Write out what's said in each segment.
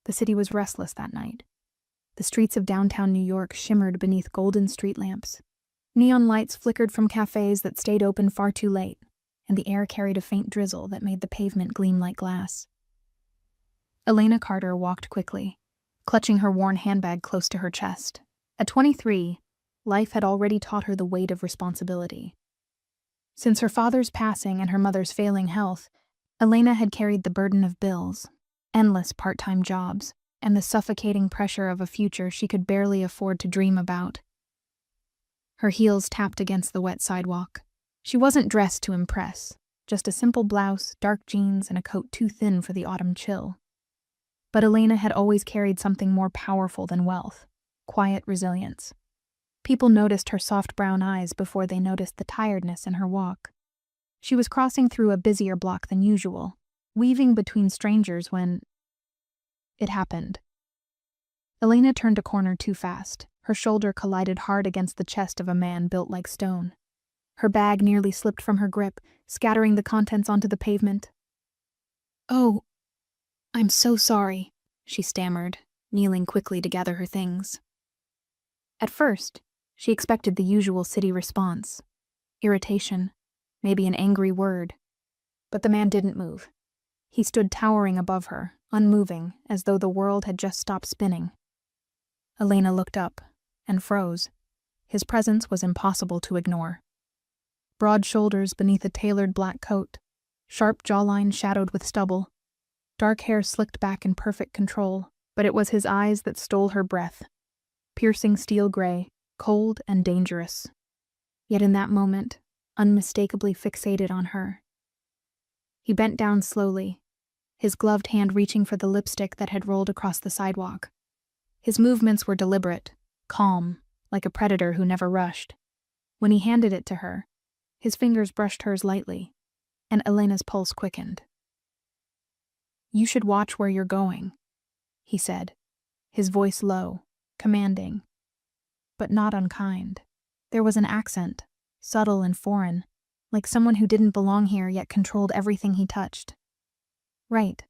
The city was restless that night. The streets of downtown New York shimmered beneath golden street lamps. Neon lights flickered from cafes that stayed open far too late, and the air carried a faint drizzle that made the pavement gleam like glass. Elena Carter walked quickly, clutching her worn handbag close to her chest. At 23, life had already taught her the weight of responsibility. Since her father's passing and her mother's failing health, Elena had carried the burden of bills, endless part-time jobs, and the suffocating pressure of a future she could barely afford to dream about. Her heels tapped against the wet sidewalk. She wasn't dressed to impress, just a simple blouse, dark jeans, and a coat too thin for the autumn chill. But Elena had always carried something more powerful than wealth: quiet resilience. People noticed her soft brown eyes before they noticed the tiredness in her walk. She was crossing through a busier block than usual, weaving between strangers when it happened. Elena turned a corner too fast. Her shoulder collided hard against the chest of a man built like stone. Her bag nearly slipped from her grip, scattering the contents onto the pavement. "Oh, I'm so sorry," she stammered, kneeling quickly to gather her things. At first, she expected the usual city response: irritation, maybe an angry word. But the man didn't move. He stood towering above her, unmoving, as though the world had just stopped spinning. Elena looked up and froze. His presence was impossible to ignore. Broad shoulders beneath a tailored black coat, sharp jawline shadowed with stubble, dark hair slicked back in perfect control, but it was his eyes that stole her breath. Piercing steel gray, cold and dangerous. Yet in that moment, unmistakably fixated on her. He bent down slowly, his gloved hand reaching for the lipstick that had rolled across the sidewalk. His movements were deliberate, calm, like a predator who never rushed. When he handed it to her, his fingers brushed hers lightly, and Elena's pulse quickened. "You should watch where you're going," he said, his voice low, commanding, but not unkind. There was an accent, subtle and foreign, like someone who didn't belong here yet controlled everything he touched. "Right.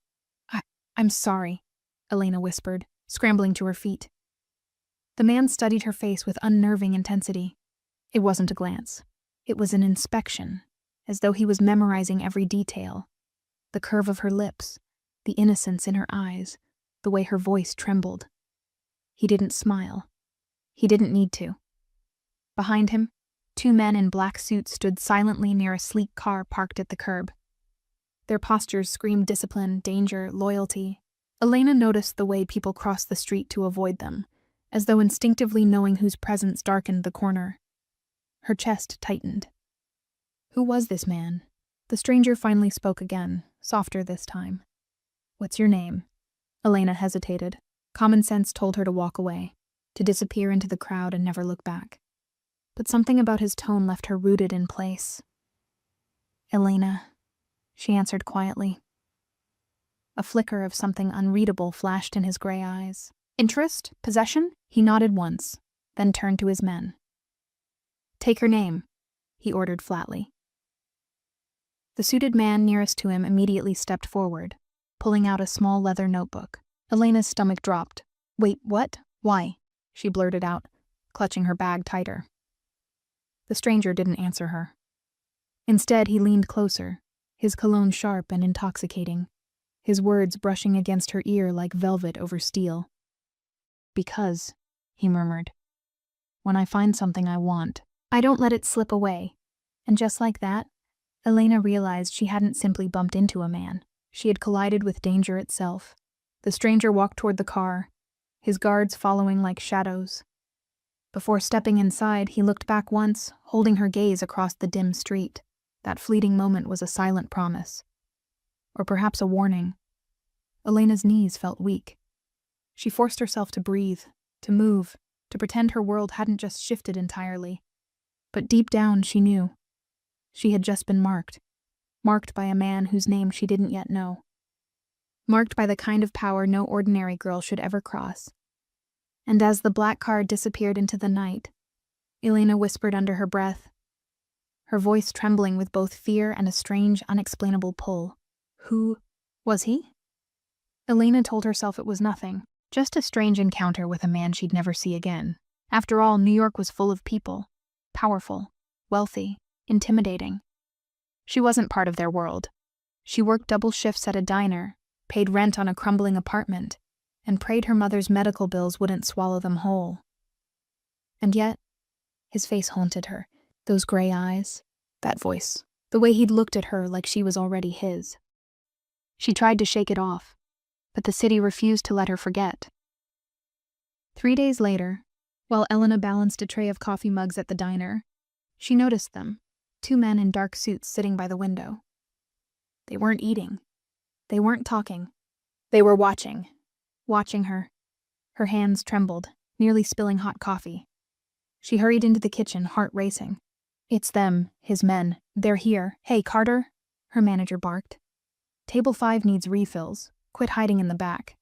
I'm sorry," Elena whispered, scrambling to her feet. The man studied her face with unnerving intensity. It wasn't a glance. It was an inspection, as though he was memorizing every detail. The curve of her lips, the innocence in her eyes, the way her voice trembled. He didn't smile. He didn't need to. Behind him, two men in black suits stood silently near a sleek car parked at the curb. Their postures screamed discipline, danger, loyalty. Elena noticed the way people crossed the street to avoid them, as though instinctively knowing whose presence darkened the corner. Her chest tightened. Who was this man? The stranger finally spoke again, softer this time. "What's your name?" Elena hesitated. Common sense told her to walk away, to disappear into the crowd and never look back. But something about his tone left her rooted in place. "Elena," she answered quietly. A flicker of something unreadable flashed in his gray eyes. Interest? Possession? He nodded once, then turned to his men. "Take her name," he ordered flatly. The suited man nearest to him immediately stepped forward, pulling out a small leather notebook. Elena's stomach dropped. "Wait, what? Why?" she blurted out, clutching her bag tighter. The stranger didn't answer her. Instead, he leaned closer, his cologne sharp and intoxicating, his words brushing against her ear like velvet over steel. "Because," he murmured, "when I find something I want, I don't let it slip away." And just like that, Elena realized she hadn't simply bumped into a man. She had collided with danger itself. The stranger walked toward the car, his guards following like shadows. Before stepping inside, he looked back once, holding her gaze across the dim street. That fleeting moment was a silent promise. Or perhaps a warning. Elena's knees felt weak. She forced herself to breathe, to move, to pretend her world hadn't just shifted entirely. But deep down, she knew. She had just been marked by a man whose name she didn't yet know. Marked by the kind of power no ordinary girl should ever cross. And as the black car disappeared into the night, Elena whispered under her breath, her voice trembling with both fear and a strange, unexplainable pull. Who was he? Elena told herself it was nothing, just a strange encounter with a man she'd never see again. After all, New York was full of people, powerful, wealthy, intimidating. She wasn't part of their world. She worked double shifts at a diner, paid rent on a crumbling apartment, and prayed her mother's medical bills wouldn't swallow them whole. And yet, his face haunted her. Those gray eyes, that voice, the way he'd looked at her like she was already his. She tried to shake it off, but the city refused to let her forget. 3 days later, while Elena balanced a tray of coffee mugs at the diner, she noticed them, 2 men in dark suits sitting by the window. They weren't eating. They weren't talking. They were watching her. Her hands trembled, nearly spilling hot coffee. She hurried into the kitchen, heart racing. "It's them, his men. They're here. Hey, Carter," her manager barked. "Table 5 needs refills. Quit hiding in the back."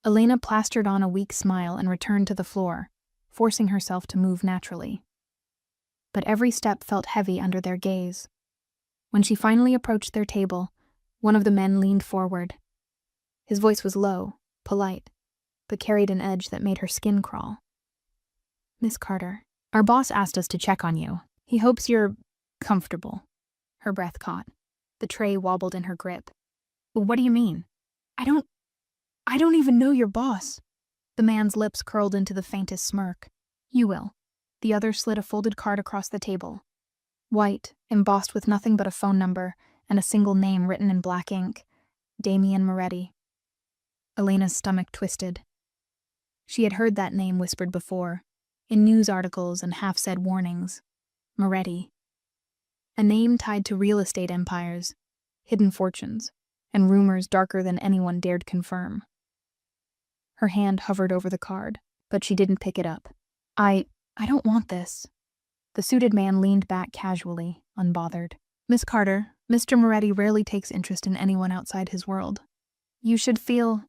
Elena plastered on a weak smile and returned to the floor, forcing herself to move naturally. But every step felt heavy under their gaze. When she finally approached their table, one of the men leaned forward. His voice was low, polite, but carried an edge that made her skin crawl. "Miss Carter, our boss asked us to check on you. He hopes you're comfortable." Her breath caught. The tray wobbled in her grip. "What do you mean? I don't even know your boss." The man's lips curled into the faintest smirk. "You will." The other slid a folded card across the table. White, embossed with nothing but a phone number and a single name written in black ink. Damien Moretti. Elena's stomach twisted. She had heard that name whispered before, in news articles and half-said warnings. Moretti. A name tied to real estate empires, hidden fortunes, and rumors darker than anyone dared confirm. Her hand hovered over the card, but she didn't pick it up. I don't want this." The suited man leaned back casually, unbothered. "Miss Carter, Mr. Moretti rarely takes interest in anyone outside his world. You should feel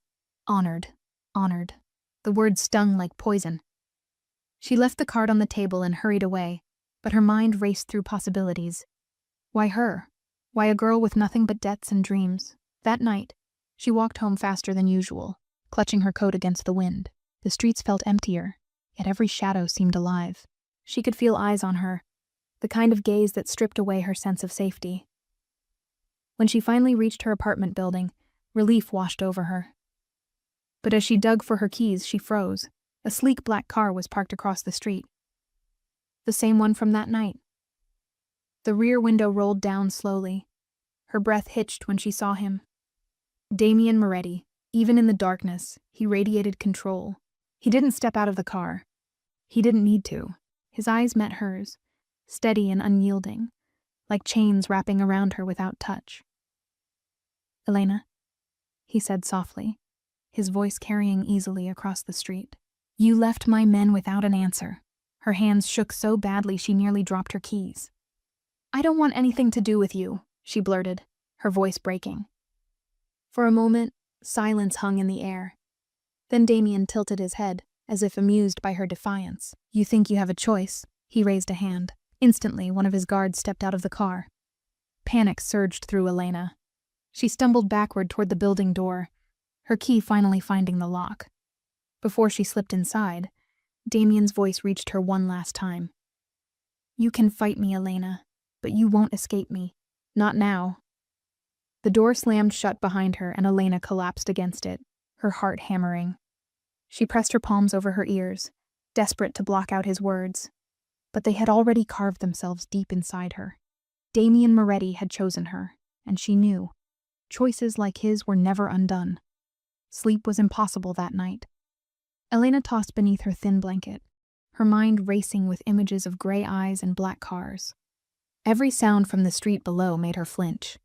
honored." The word stung like poison. She left the card on the table and hurried away, but her mind raced through possibilities. Why her? Why a girl with nothing but debts and dreams? That night, she walked home faster than usual, clutching her coat against the wind. The streets felt emptier, yet every shadow seemed alive. She could feel eyes on her, the kind of gaze that stripped away her sense of safety. When she finally reached her apartment building, relief washed over her. But as she dug for her keys, she froze. A sleek black car was parked across the street. The same one from that night. The rear window rolled down slowly. Her breath hitched when she saw him. Damien Moretti. Even in the darkness, he radiated control. He didn't step out of the car. He didn't need to. His eyes met hers, steady and unyielding, like chains wrapping around her without touch. "Elena," he said softly, his voice carrying easily across the street. "You left my men without an answer." Her hands shook so badly she nearly dropped her keys. "I don't want anything to do with you," she blurted, her voice breaking. For a moment, silence hung in the air. Then Damien tilted his head, as if amused by her defiance. "You think you have a choice?" He raised a hand. Instantly, one of his guards stepped out of the car. Panic surged through Elena. She stumbled backward toward the building door, her key finally finding the lock. Before she slipped inside, Damien's voice reached her one last time. "You can fight me, Elena, but you won't escape me. Not now." The door slammed shut behind her and Elena collapsed against it, her heart hammering. She pressed her palms over her ears, desperate to block out his words. But they had already carved themselves deep inside her. Damien Moretti had chosen her, and she knew. Choices like his were never undone. Sleep was impossible that night. Elena tossed beneath her thin blanket, her mind racing with images of gray eyes and black cars. Every sound from the street below made her flinch.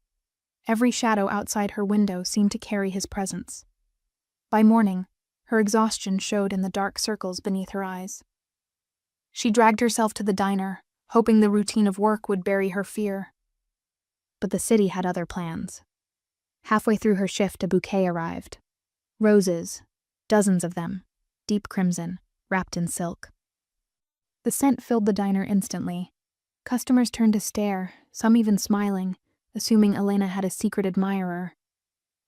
Every shadow outside her window seemed to carry his presence. By morning, her exhaustion showed in the dark circles beneath her eyes. She dragged herself to the diner, hoping the routine of work would bury her fear. But the city had other plans. Halfway through her shift, a bouquet arrived. Roses, dozens of them, deep crimson, wrapped in silk. The scent filled the diner instantly. Customers turned to stare, some even smiling, assuming Elena had a secret admirer.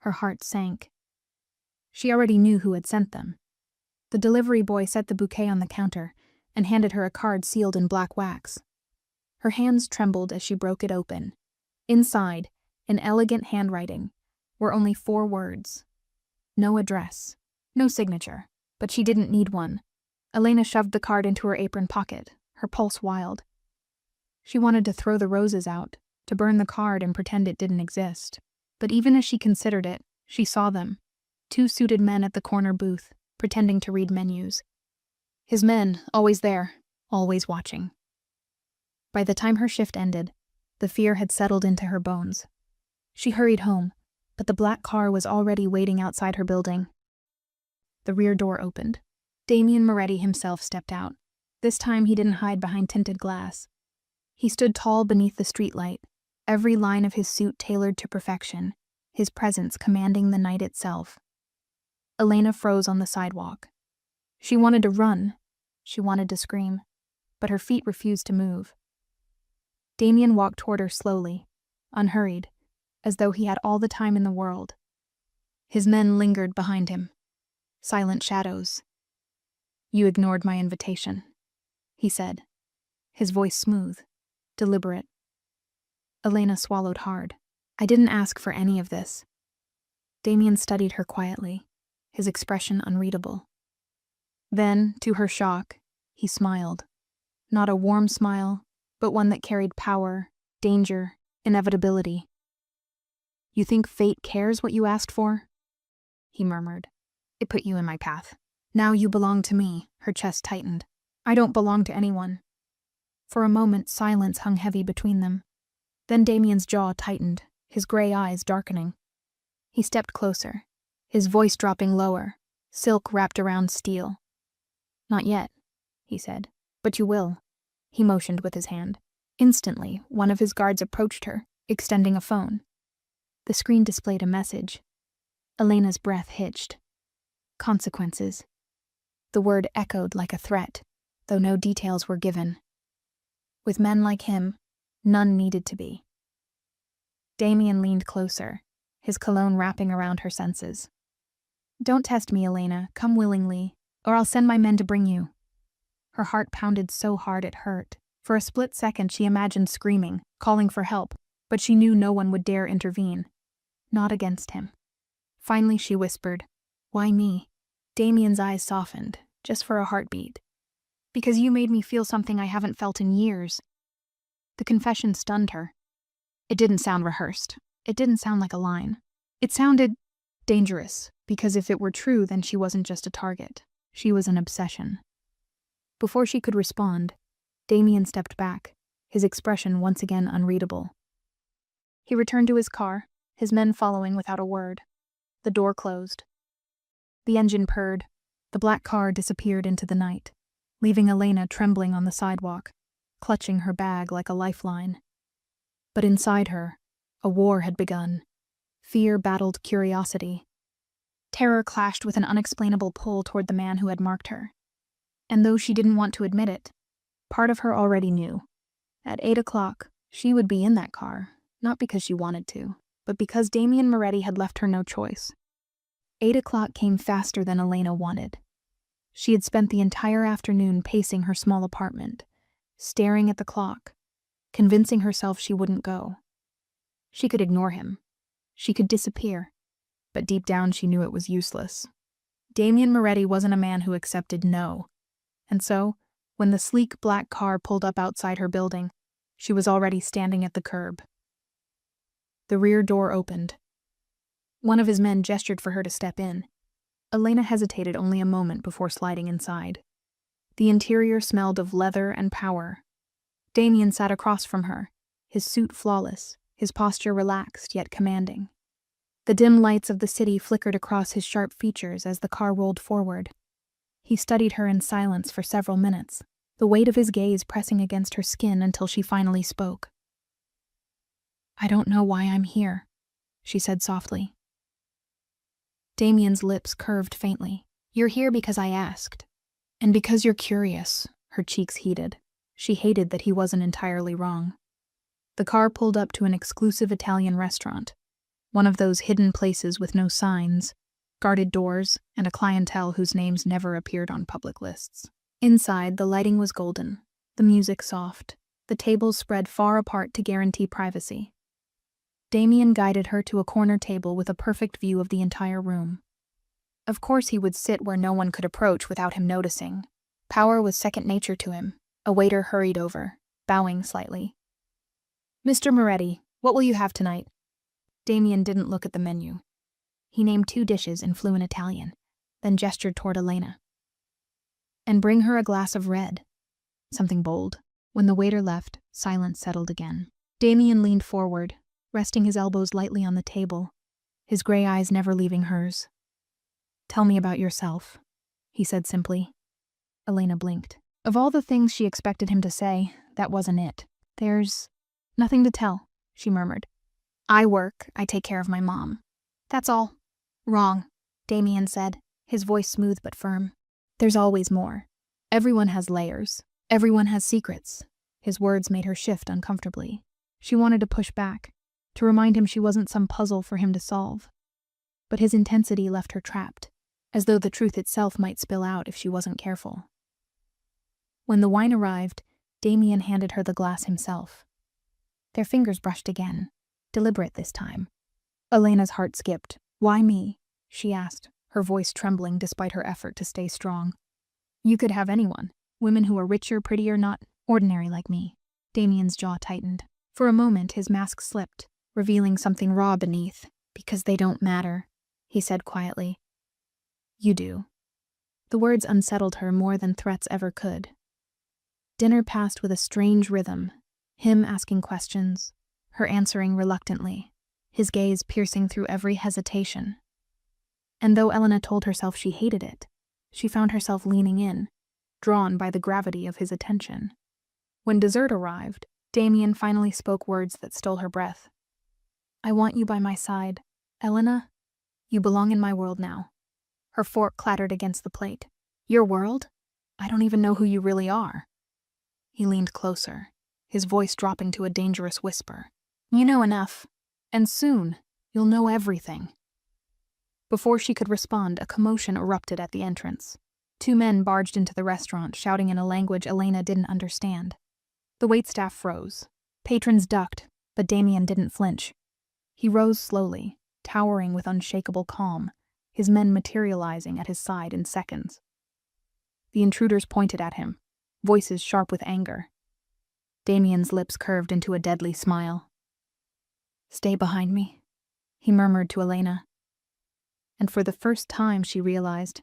Her heart sank. She already knew who had sent them. The delivery boy set the bouquet on the counter and handed her a card sealed in black wax. Her hands trembled as she broke it open. Inside, in elegant handwriting, were only 4 words. No address, no signature, but she didn't need one. Elena shoved the card into her apron pocket, her pulse wild. She wanted to throw the roses out, to burn the card and pretend it didn't exist. But even as she considered it, she saw them. 2 suited men at the corner booth, pretending to read menus. His men, always there, always watching. By the time her shift ended, the fear had settled into her bones. She hurried home, but the black car was already waiting outside her building. The rear door opened. Damien Moretti himself stepped out. This time he didn't hide behind tinted glass. He stood tall beneath the streetlight, every line of his suit tailored to perfection, his presence commanding the night itself. Elena froze on the sidewalk. She wanted to run. She wanted to scream, but her feet refused to move. Damien walked toward her slowly, unhurried, as though he had all the time in the world. His men lingered behind him, silent shadows. "You ignored my invitation," he said, his voice smooth, deliberate. Elena swallowed hard. "I didn't ask for any of this." Damien studied her quietly, his expression unreadable. Then, to her shock, he smiled. Not a warm smile, but one that carried power, danger, inevitability. "You think fate cares what you asked for?" he murmured. "It put you in my path. Now you belong to me." Her chest tightened. "I don't belong to anyone." For a moment, silence hung heavy between them. Then Damien's jaw tightened, his gray eyes darkening. He stepped closer, his voice dropping lower, silk wrapped around steel. "Not yet," he said. "But you will." He motioned with his hand. Instantly, one of his guards approached her, extending a phone. The screen displayed a message. Elena's breath hitched. Consequences. The word echoed like a threat, though no details were given. With men like him, none needed to be. Damien leaned closer, his cologne wrapping around her senses. "Don't test me, Elena. Come willingly, or I'll send my men to bring you." Her heart pounded so hard it hurt. For a split second she imagined screaming, calling for help, but she knew no one would dare intervene. Not against him. Finally she whispered, "Why me?" Damien's eyes softened, just for a heartbeat. "Because you made me feel something I haven't felt in years." The confession stunned her. It didn't sound rehearsed. It didn't sound like a line. It sounded dangerous, because if it were true, then she wasn't just a target. She was an obsession. Before she could respond, Damien stepped back, his expression once again unreadable. He returned to his car, his men following without a word. The door closed. The engine purred. The black car disappeared into the night, leaving Elena trembling on the sidewalk, clutching her bag like a lifeline. But inside her, a war had begun. Fear battled curiosity. Terror clashed with an unexplainable pull toward the man who had marked her. And though she didn't want to admit it, part of her already knew. At 8 o'clock, she would be in that car, not because she wanted to, but because Damien Moretti had left her no choice. 8 o'clock came faster than Elena wanted. She had spent the entire afternoon pacing her small apartment, staring at the clock, convincing herself she wouldn't go. She could ignore him. She could disappear. But deep down she knew it was useless. Damien Moretti wasn't a man who accepted no. And so, when the sleek black car pulled up outside her building, she was already standing at the curb. The rear door opened. One of his men gestured for her to step in. Elena hesitated only a moment before sliding inside. The interior smelled of leather and power. Damien sat across from her, his suit flawless, his posture relaxed yet commanding. The dim lights of the city flickered across his sharp features as the car rolled forward. He studied her in silence for several minutes, the weight of his gaze pressing against her skin until she finally spoke. "I don't know why I'm here," she said softly. Damien's lips curved faintly. "You're here because I asked. And because you're curious." Her cheeks heated. She hated that he wasn't entirely wrong. The car pulled up to an exclusive Italian restaurant, one of those hidden places with no signs, guarded doors, and a clientele whose names never appeared on public lists. Inside, the lighting was golden, the music soft, the tables spread far apart to guarantee privacy. Damien guided her to a corner table with a perfect view of the entire room. Of course he would sit where no one could approach without him noticing. Power was second nature to him. A waiter hurried over, bowing slightly. "Mr. Moretti, what will you have tonight?" Damien didn't look at the menu. He named 2 dishes in fluent Italian, then gestured toward Elena. "And bring her a glass of red." Something bold. When the waiter left, silence settled again. Damien leaned forward, resting his elbows lightly on the table, his gray eyes never leaving hers. "Tell me about yourself," he said simply. Elena blinked. Of all the things she expected him to say, that wasn't it. "There's nothing to tell," she murmured. "I work, I take care of my mom. That's all." "Wrong," Damien said, his voice smooth but firm. "There's always more. Everyone has layers. Everyone has secrets." His words made her shift uncomfortably. She wanted to push back, to remind him she wasn't some puzzle for him to solve. But his intensity left her trapped, as though the truth itself might spill out if she wasn't careful. When the wine arrived, Damien handed her the glass himself. Their fingers brushed again, deliberate this time. Elena's heart skipped. "Why me?" she asked, her voice trembling despite her effort to stay strong. "You could have anyone. Women who are richer, prettier, not ordinary like me." Damien's jaw tightened. For a moment, his mask slipped, revealing something raw beneath. "Because they don't matter," he said quietly. "You do." The words unsettled her more than threats ever could. Dinner passed with a strange rhythm, him asking questions, her answering reluctantly, his gaze piercing through every hesitation. And though Elena told herself she hated it, she found herself leaning in, drawn by the gravity of his attention. When dessert arrived, Damien finally spoke words that stole her breath. "I want you by my side, Elena. You belong in my world now." Her fork clattered against the plate. "Your world? I don't even know who you really are." He leaned closer, his voice dropping to a dangerous whisper. "You know enough, and soon you'll know everything." Before she could respond, a commotion erupted at the entrance. 2 men barged into the restaurant, shouting in a language Elena didn't understand. The waitstaff froze. Patrons ducked, but Damien didn't flinch. He rose slowly, towering with unshakable calm, his men materializing at his side in seconds. The intruders pointed at him, voices sharp with anger. Damien's lips curved into a deadly smile. "Stay behind me," he murmured to Elena. And for the first time she realized,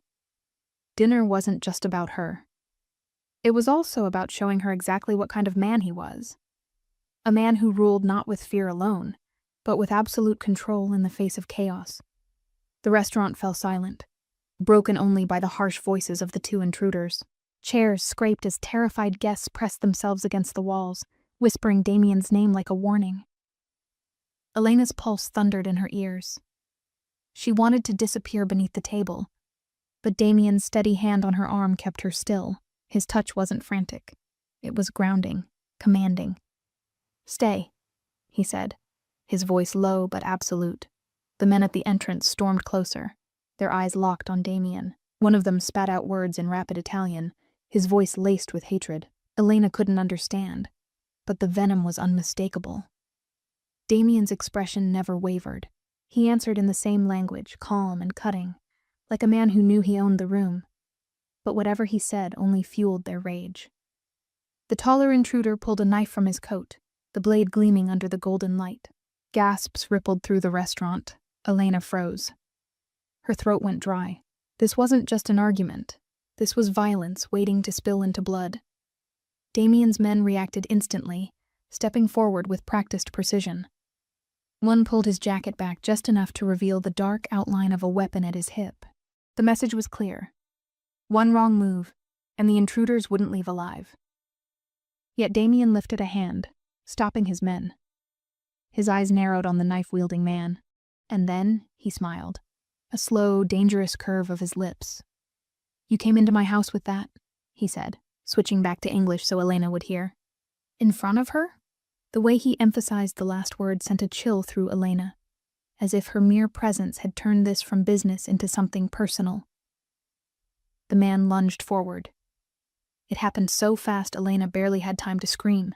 dinner wasn't just about her. It was also about showing her exactly what kind of man he was. A man who ruled not with fear alone, but with absolute control in the face of chaos. The restaurant fell silent, broken only by the harsh voices of the 2 intruders. Chairs scraped as terrified guests pressed themselves against the walls, whispering Damien's name like a warning. Elena's pulse thundered in her ears. She wanted to disappear beneath the table, but Damien's steady hand on her arm kept her still. His touch wasn't frantic. It was grounding, commanding. "Stay," he said, his voice low but absolute. The men at the entrance stormed closer, their eyes locked on Damien. One of them spat out words in rapid Italian, his voice laced with hatred. Elena couldn't understand, but the venom was unmistakable. Damien's expression never wavered. He answered in the same language, calm and cutting, like a man who knew he owned the room. But whatever he said only fueled their rage. The taller intruder pulled a knife from his coat, the blade gleaming under the golden light. Gasps rippled through the restaurant. Elena froze. Her throat went dry. This wasn't just an argument. This was violence waiting to spill into blood. Damien's men reacted instantly, stepping forward with practiced precision. One pulled his jacket back just enough to reveal the dark outline of a weapon at his hip. The message was clear. One wrong move, and the intruders wouldn't leave alive. Yet Damien lifted a hand, stopping his men. His eyes narrowed on the knife-wielding man, and then he smiled, a slow, dangerous curve of his lips. "You came into my house with that," he said, switching back to English so Elena would hear. "In front of her?" The way he emphasized the last word sent a chill through Elena. as if her mere presence had turned this from business into something personal. The man lunged forward. It happened so fast Elena barely had time to scream.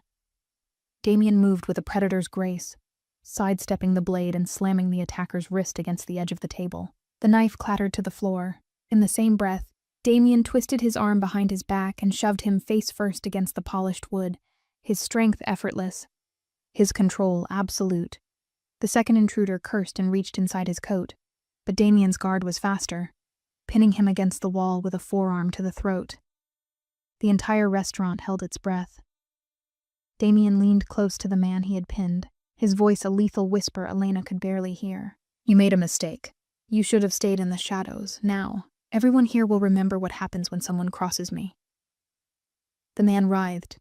Damien moved with a predator's grace, sidestepping the blade and slamming the attacker's wrist against the edge of the table. The knife clattered to the floor. In the same breath, Damien twisted his arm behind his back and shoved him face first against the polished wood, his strength effortless, his control absolute. The second intruder cursed and reached inside his coat, but Damien's guard was faster, pinning him against the wall with a forearm to the throat. The entire restaurant held its breath. Damien leaned close to the man he had pinned, his voice a lethal whisper Elena could barely hear. "You made a mistake. You should have stayed in the shadows. Now, everyone here will remember what happens when someone crosses me." The man writhed,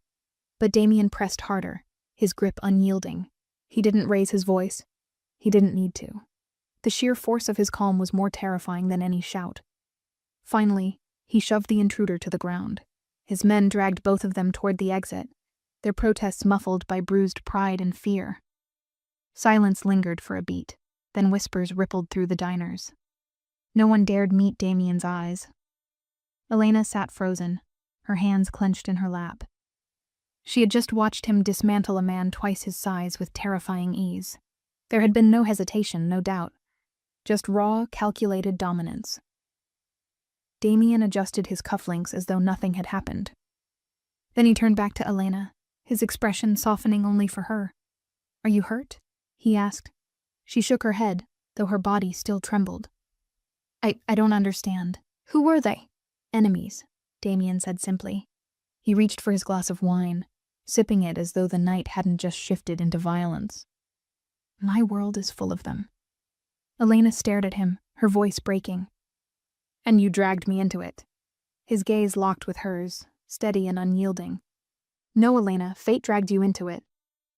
but Damien pressed harder, his grip unyielding. He didn't raise his voice. He didn't need to. The sheer force of his calm was more terrifying than any shout. Finally, he shoved the intruder to the ground. His men dragged both of them toward the exit, their protests muffled by bruised pride and fear. Silence lingered for a beat, then whispers rippled through the diners. No one dared meet Damien's eyes. Elena sat frozen, her hands clenched in her lap. She had just watched him dismantle a man twice his size with terrifying ease. There had been no hesitation, no doubt, just raw, calculated dominance. Damien adjusted his cufflinks as though nothing had happened. Then he turned back to Elena, his expression softening only for her. "Are you hurt?" he asked. She shook her head, though her body still trembled. I don't understand. Who were they?" "Enemies," Damien said simply. He reached for his glass of wine, sipping it as though the night hadn't just shifted into violence. "My world is full of them." Elena stared at him, her voice breaking. "And you dragged me into it." His gaze locked with hers, steady and unyielding. "No, Elena, fate dragged you into it.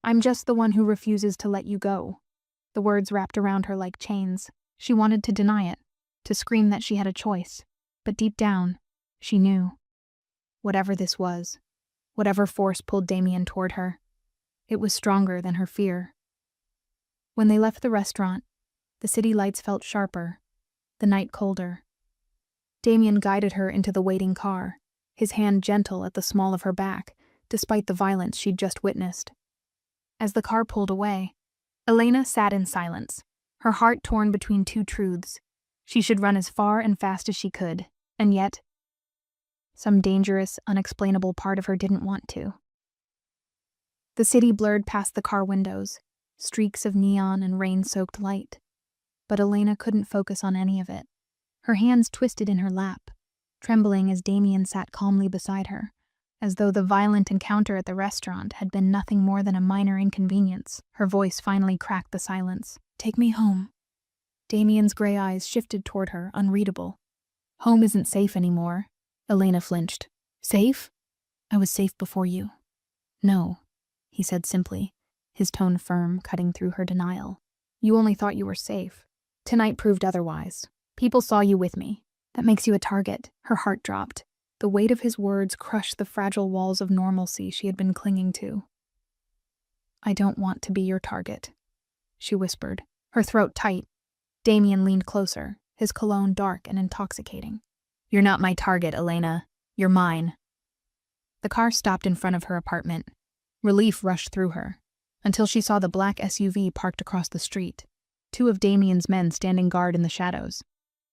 I'm just the one who refuses to let you go." The words wrapped around her like chains. She wanted to deny it, to scream that she had a choice. But deep down, she knew. Whatever this was, whatever force pulled Damien toward her, it was stronger than her fear. When they left the restaurant, the city lights felt sharper, the night colder. Damien guided her into the waiting car, his hand gentle at the small of her back, despite the violence she'd just witnessed. As the car pulled away, Elena sat in silence, her heart torn between two truths. She should run as far and fast as she could, and yet, some dangerous, unexplainable part of her didn't want to. The city blurred past the car windows, streaks of neon and rain-soaked light. But Elena couldn't focus on any of it. Her hands twisted in her lap, trembling as Damien sat calmly beside her, as though the violent encounter at the restaurant had been nothing more than a minor inconvenience. Her voice finally cracked the silence. "Take me home." Damien's gray eyes shifted toward her, unreadable. "Home isn't safe anymore." Elena flinched. "Safe? I was safe before you." "No," he said simply, his tone firm, cutting through her denial. "You only thought you were safe. Tonight proved otherwise. People saw you with me. That makes you a target." Her heart dropped. The weight of his words crushed the fragile walls of normalcy she had been clinging to. "I don't want to be your target," she whispered, her throat tight. Damien leaned closer, his cologne dark and intoxicating. "You're not my target, Elena. You're mine." The car stopped in front of her apartment. Relief rushed through her, until she saw the black SUV parked across the street, two of Damien's men standing guard in the shadows.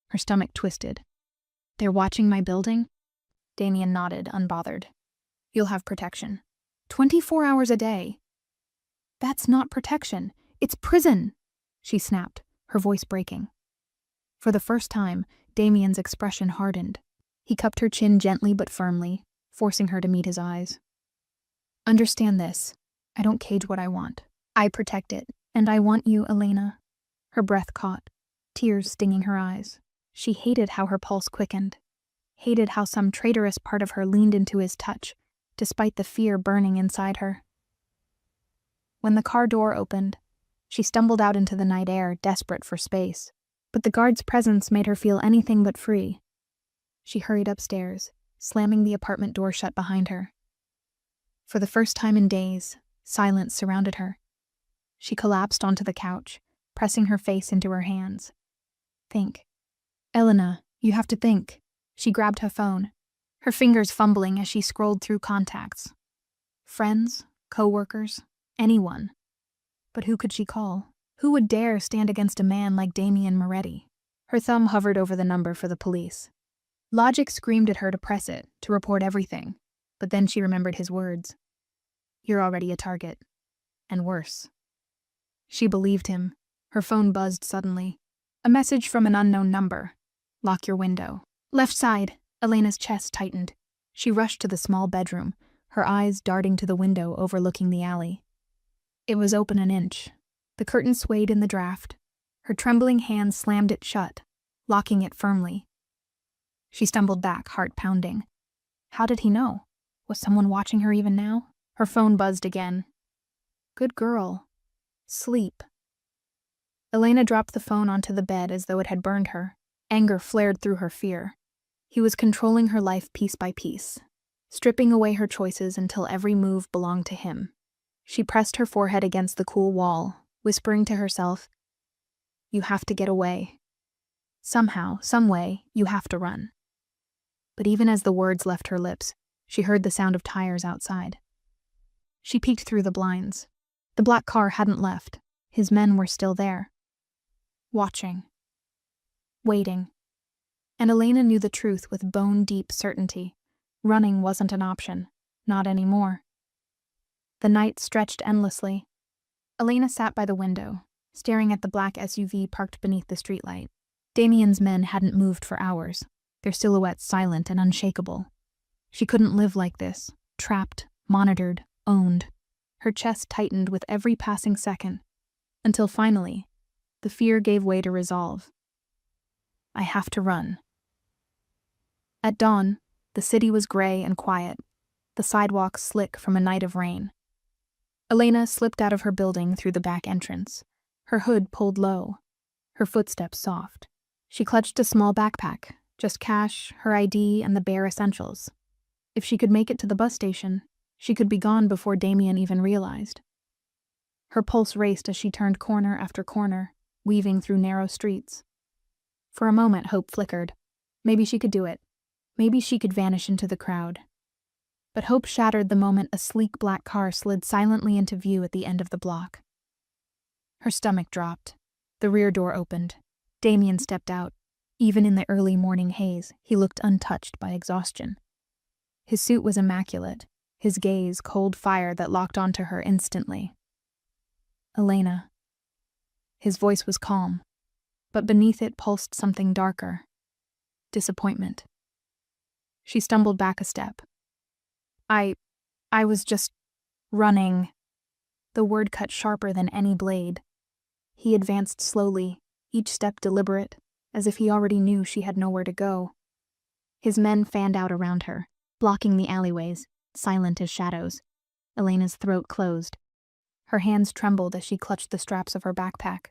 Her stomach twisted. "They're watching my building?" Damien nodded, unbothered. "You'll have protection. 24 hours a day." "That's not protection. It's prison," she snapped, her voice breaking. For the first time, Damien's expression hardened. He cupped her chin gently but firmly, forcing her to meet his eyes. "Understand this. I don't cage what I want. I protect it. And I want you, Elena." Her breath caught, tears stinging her eyes. She hated how her pulse quickened, hated how some traitorous part of her leaned into his touch, despite the fear burning inside her. When the car door opened, she stumbled out into the night air, desperate for space. But the guard's presence made her feel anything but free. She hurried upstairs, slamming the apartment door shut behind her. For the first time in days, silence surrounded her. She collapsed onto the couch, pressing her face into her hands. Think. Elena, you have to think. She grabbed her phone, her fingers fumbling as she scrolled through contacts. Friends, co-workers, anyone. But who could she call? Who would dare stand against a man like Damien Moretti? Her thumb hovered over the number for the police. Logic screamed at her to press it, to report everything. But then she remembered his words. You're already a target. And worse. She believed him. Her phone buzzed suddenly. A message from an unknown number. Lock your window. Left side. Elena's chest tightened. She rushed to the small bedroom, her eyes darting to the window overlooking the alley. It was open an inch. The curtain swayed in the draft. Her trembling hand slammed it shut, locking it firmly. She stumbled back, heart pounding. How did he know? Was someone watching her even now? Her phone buzzed again. Good girl. Sleep. Elena dropped the phone onto the bed as though it had burned her. Anger flared through her fear. He was controlling her life piece by piece, stripping away her choices until every move belonged to him. She pressed her forehead against the cool wall, whispering to herself, You have to get away. Somehow, some way, you have to run. But even as the words left her lips, she heard the sound of tires outside. She peeked through the blinds. The black car hadn't left. His men were still there. Watching. Waiting. And Elena knew the truth with bone-deep certainty. Running wasn't an option. Not anymore. The night stretched endlessly. Elena sat by the window, staring at the black SUV parked beneath the streetlight. Damien's men hadn't moved for hours, their silhouettes silent and unshakable. She couldn't live like this, trapped, monitored, owned. Her chest tightened with every passing second, until finally, the fear gave way to resolve. I have to run. At dawn, the city was gray and quiet, the sidewalks slick from a night of rain. Elena slipped out of her building through the back entrance, her hood pulled low, her footsteps soft. She clutched a small backpack, just cash, her ID, and the bare essentials. If she could make it to the bus station, she could be gone before Damien even realized. Her pulse raced as she turned corner after corner, weaving through narrow streets. For a moment, hope flickered. Maybe she could do it. Maybe she could vanish into the crowd. But hope shattered the moment a sleek black car slid silently into view at the end of the block. Her stomach dropped. The rear door opened. Damien stepped out. Even in the early morning haze, he looked untouched by exhaustion. His suit was immaculate, his gaze cold fire that locked onto her instantly. Elena. His voice was calm, but beneath it pulsed something darker. Disappointment. She stumbled back a step. I was just running. The word cut sharper than any blade. He advanced slowly, each step deliberate, as if he already knew she had nowhere to go. His men fanned out around her, blocking the alleyways, silent as shadows. Elena's throat closed. Her hands trembled as she clutched the straps of her backpack.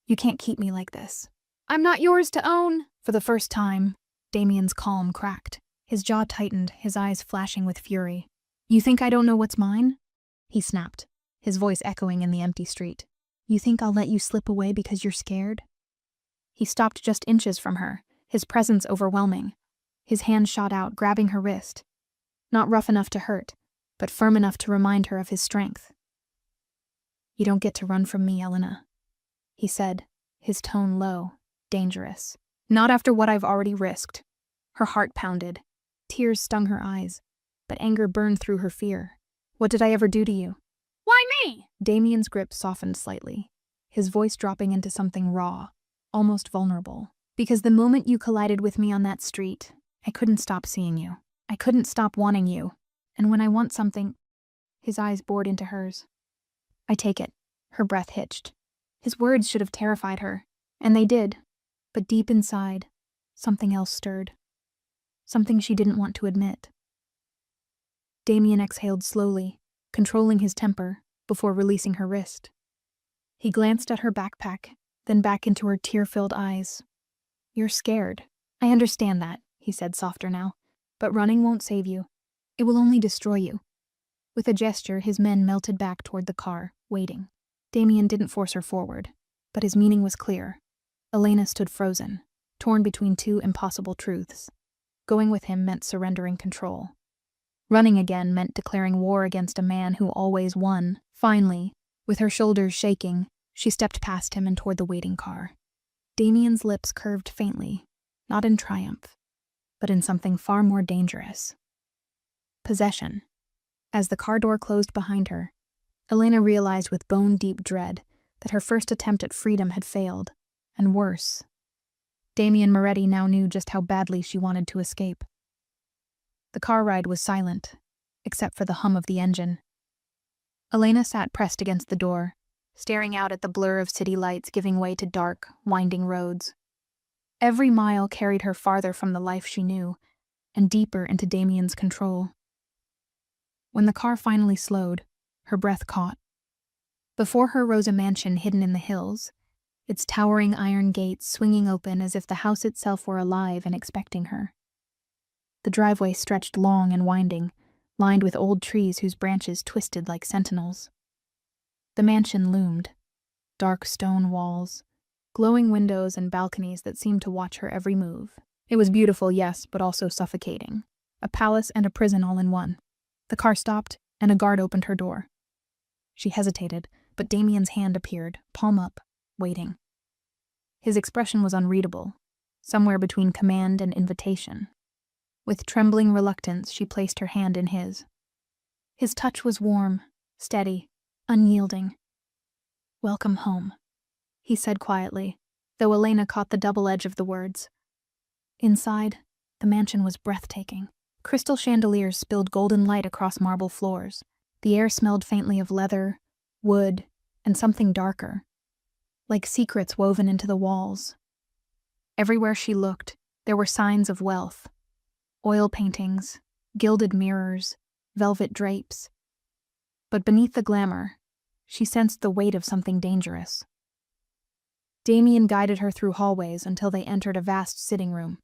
You can't keep me like this. I'm not yours to own. For the first time, Damien's calm cracked. His jaw tightened, his eyes flashing with fury. You think I don't know what's mine? He snapped, his voice echoing in the empty street. You think I'll let you slip away because you're scared? He stopped just inches from her, his presence overwhelming. His hand shot out, grabbing her wrist. Not rough enough to hurt, but firm enough to remind her of his strength. You don't get to run from me, Elena, he said, his tone low, dangerous. Not after what I've already risked. Her heart pounded. Tears stung her eyes, but anger burned through her fear. What did I ever do to you? Why me? Damien's grip softened slightly, his voice dropping into something raw, almost vulnerable. Because the moment you collided with me on that street, I couldn't stop seeing you. I couldn't stop wanting you. And when I want something, his eyes bored into hers. I take it. Her breath hitched. His words should have terrified her, and they did. But deep inside, something else stirred. Something she didn't want to admit. Damien exhaled slowly, controlling his temper, before releasing her wrist. He glanced at her backpack, then back into her tear-filled eyes. You're scared. I understand that, he said softer now. But running won't save you. It will only destroy you. With a gesture, his men melted back toward the car, waiting. Damien didn't force her forward. But his meaning was clear. Elena stood frozen, torn between two impossible truths. Going with him meant surrendering control. Running again meant declaring war against a man who always won. Finally, with her shoulders shaking, she stepped past him and toward the waiting car. Damien's lips curved faintly, not in triumph, but in something far more dangerous. Possession. As the car door closed behind her, Elena realized with bone-deep dread that her first attempt at freedom had failed, and worse. Damien Moretti now knew just how badly she wanted to escape. The car ride was silent, except for the hum of the engine. Elena sat pressed against the door, staring out at the blur of city lights giving way to dark, winding roads. Every mile carried her farther from the life she knew, and deeper into Damien's control. When the car finally slowed, her breath caught. Before her rose a mansion hidden in the hills, its towering iron gates swinging open as if the house itself were alive and expecting her. The driveway stretched long and winding, lined with old trees whose branches twisted like sentinels. The mansion loomed, dark stone walls, glowing windows and balconies that seemed to watch her every move. It was beautiful, yes, but also suffocating. A palace and a prison all in one. The car stopped, and a guard opened her door. She hesitated, but Damien's hand appeared, palm up, waiting. His expression was unreadable, somewhere between command and invitation. With trembling reluctance, she placed her hand in his. His touch was warm, steady, unyielding. "Welcome home," he said quietly, though Elena caught the double edge of the words. Inside, the mansion was breathtaking. Crystal chandeliers spilled golden light across marble floors. The air smelled faintly of leather, wood, and something darker, like secrets woven into the walls. Everywhere she looked, there were signs of wealth. Oil paintings, gilded mirrors, velvet drapes. But beneath the glamour, she sensed the weight of something dangerous. Damien guided her through hallways until they entered a vast sitting room.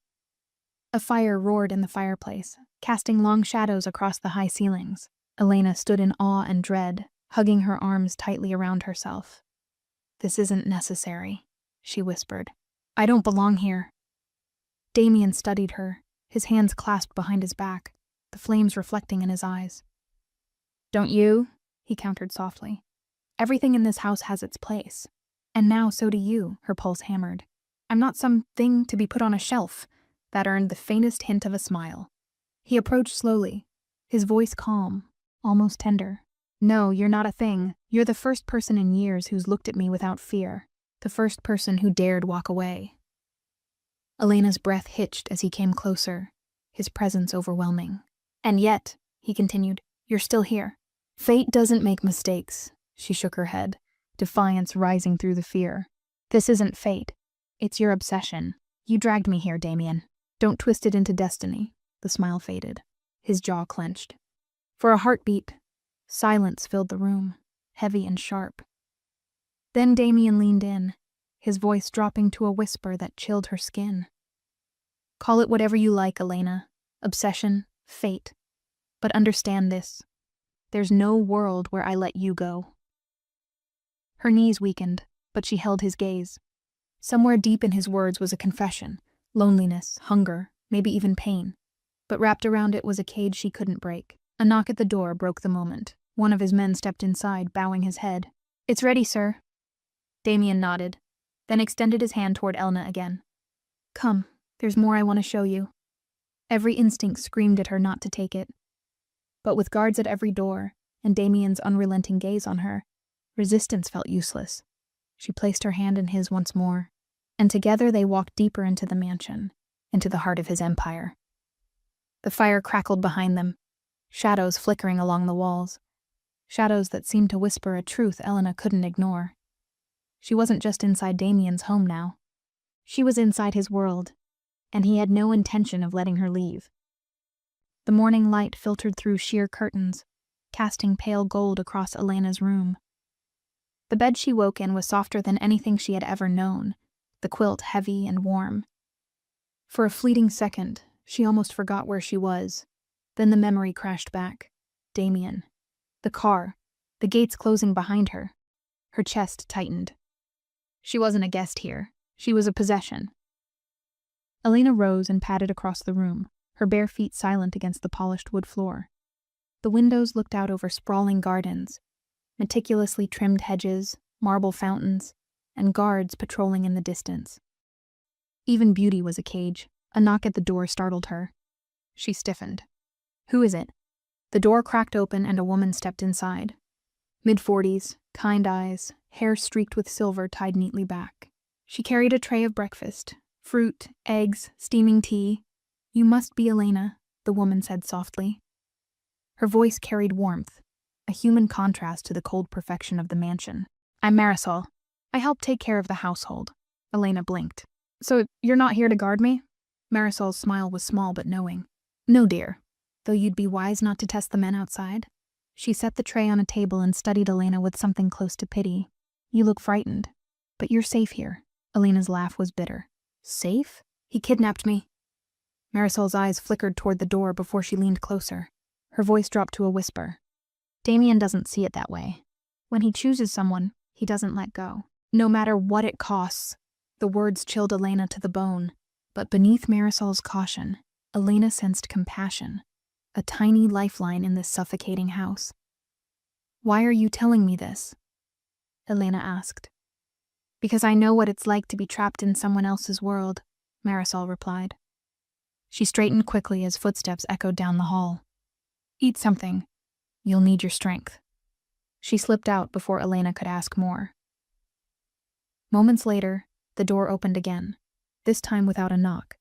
A fire roared in the fireplace, casting long shadows across the high ceilings. Elena stood in awe and dread, hugging her arms tightly around herself. "This isn't necessary," she whispered. "I don't belong here." Damien studied her, his hands clasped behind his back, the flames reflecting in his eyes. "Don't you?" he countered softly. "Everything in this house has its place. And now so do you," her pulse hammered. "I'm not some thing to be put on a shelf." That earned the faintest hint of a smile. He approached slowly, his voice calm, almost tender. "No, you're not a thing. You're the first person in years who's looked at me without fear. The first person who dared walk away." Elena's breath hitched as he came closer, his presence overwhelming. "And yet," he continued, "you're still here. Fate doesn't make mistakes." She shook her head, defiance rising through the fear. "This isn't fate. It's your obsession. You dragged me here, Damien. Don't twist it into destiny." The smile faded. His jaw clenched. For a heartbeat, silence filled the room, heavy and sharp. Then Damien leaned in, his voice dropping to a whisper that chilled her skin. "Call it whatever you like, Elena. Obsession, fate. But understand this. There's no world where I let you go." Her knees weakened, but she held his gaze. Somewhere deep in his words was a confession. Loneliness, hunger, maybe even pain. But wrapped around it was a cage she couldn't break. A knock at the door broke the moment. One of his men stepped inside, bowing his head. "It's ready, sir." Damien nodded, then extended his hand toward Elena again. "Come, there's more I want to show you." Every instinct screamed at her not to take it. But with guards at every door, and Damien's unrelenting gaze on her, resistance felt useless. She placed her hand in his once more, and together they walked deeper into the mansion, into the heart of his empire. The fire crackled behind them, shadows flickering along the walls, shadows that seemed to whisper a truth Elena couldn't ignore. She wasn't just inside Damien's home now. She was inside his world, and he had no intention of letting her leave. The morning light filtered through sheer curtains, casting pale gold across Elena's room. The bed she woke in was softer than anything she had ever known, the quilt heavy and warm. For a fleeting second, she almost forgot where she was. Then the memory crashed back. Damien. The car. The gates closing behind her. Her chest tightened. She wasn't a guest here. She was a possession. Elena rose and padded across the room, her bare feet silent against the polished wood floor. The windows looked out over sprawling gardens, meticulously trimmed hedges, marble fountains, and guards patrolling in the distance. Even beauty was a cage. A knock at the door startled her. She stiffened. "Who is it?" The door cracked open and a woman stepped inside. Mid-40s, kind eyes, hair streaked with silver tied neatly back. She carried a tray of breakfast, fruit, eggs, steaming tea. "You must be Elena," the woman said softly. Her voice carried warmth, a human contrast to the cold perfection of the mansion. "I'm Marisol. I help take care of the household." Elena blinked. "So you're not here to guard me?" Marisol's smile was small but knowing. "No, dear, though you'd be wise not to test the men outside." She set the tray on a table and studied Elena with something close to pity. "You look frightened, but you're safe here." Elena's laugh was bitter. "Safe? He kidnapped me." Marisol's eyes flickered toward the door before she leaned closer. Her voice dropped to a whisper. "Damien doesn't see it that way. When he chooses someone, he doesn't let go. No matter what it costs." The words chilled Elena to the bone, but beneath Marisol's caution, Elena sensed compassion, a tiny lifeline in this suffocating house. "Why are you telling me this?" Elena asked. "Because I know what it's like to be trapped in someone else's world," Marisol replied. She straightened quickly as footsteps echoed down the hall. "Eat something. You'll need your strength." She slipped out before Elena could ask more. Moments later, the door opened again, this time without a knock.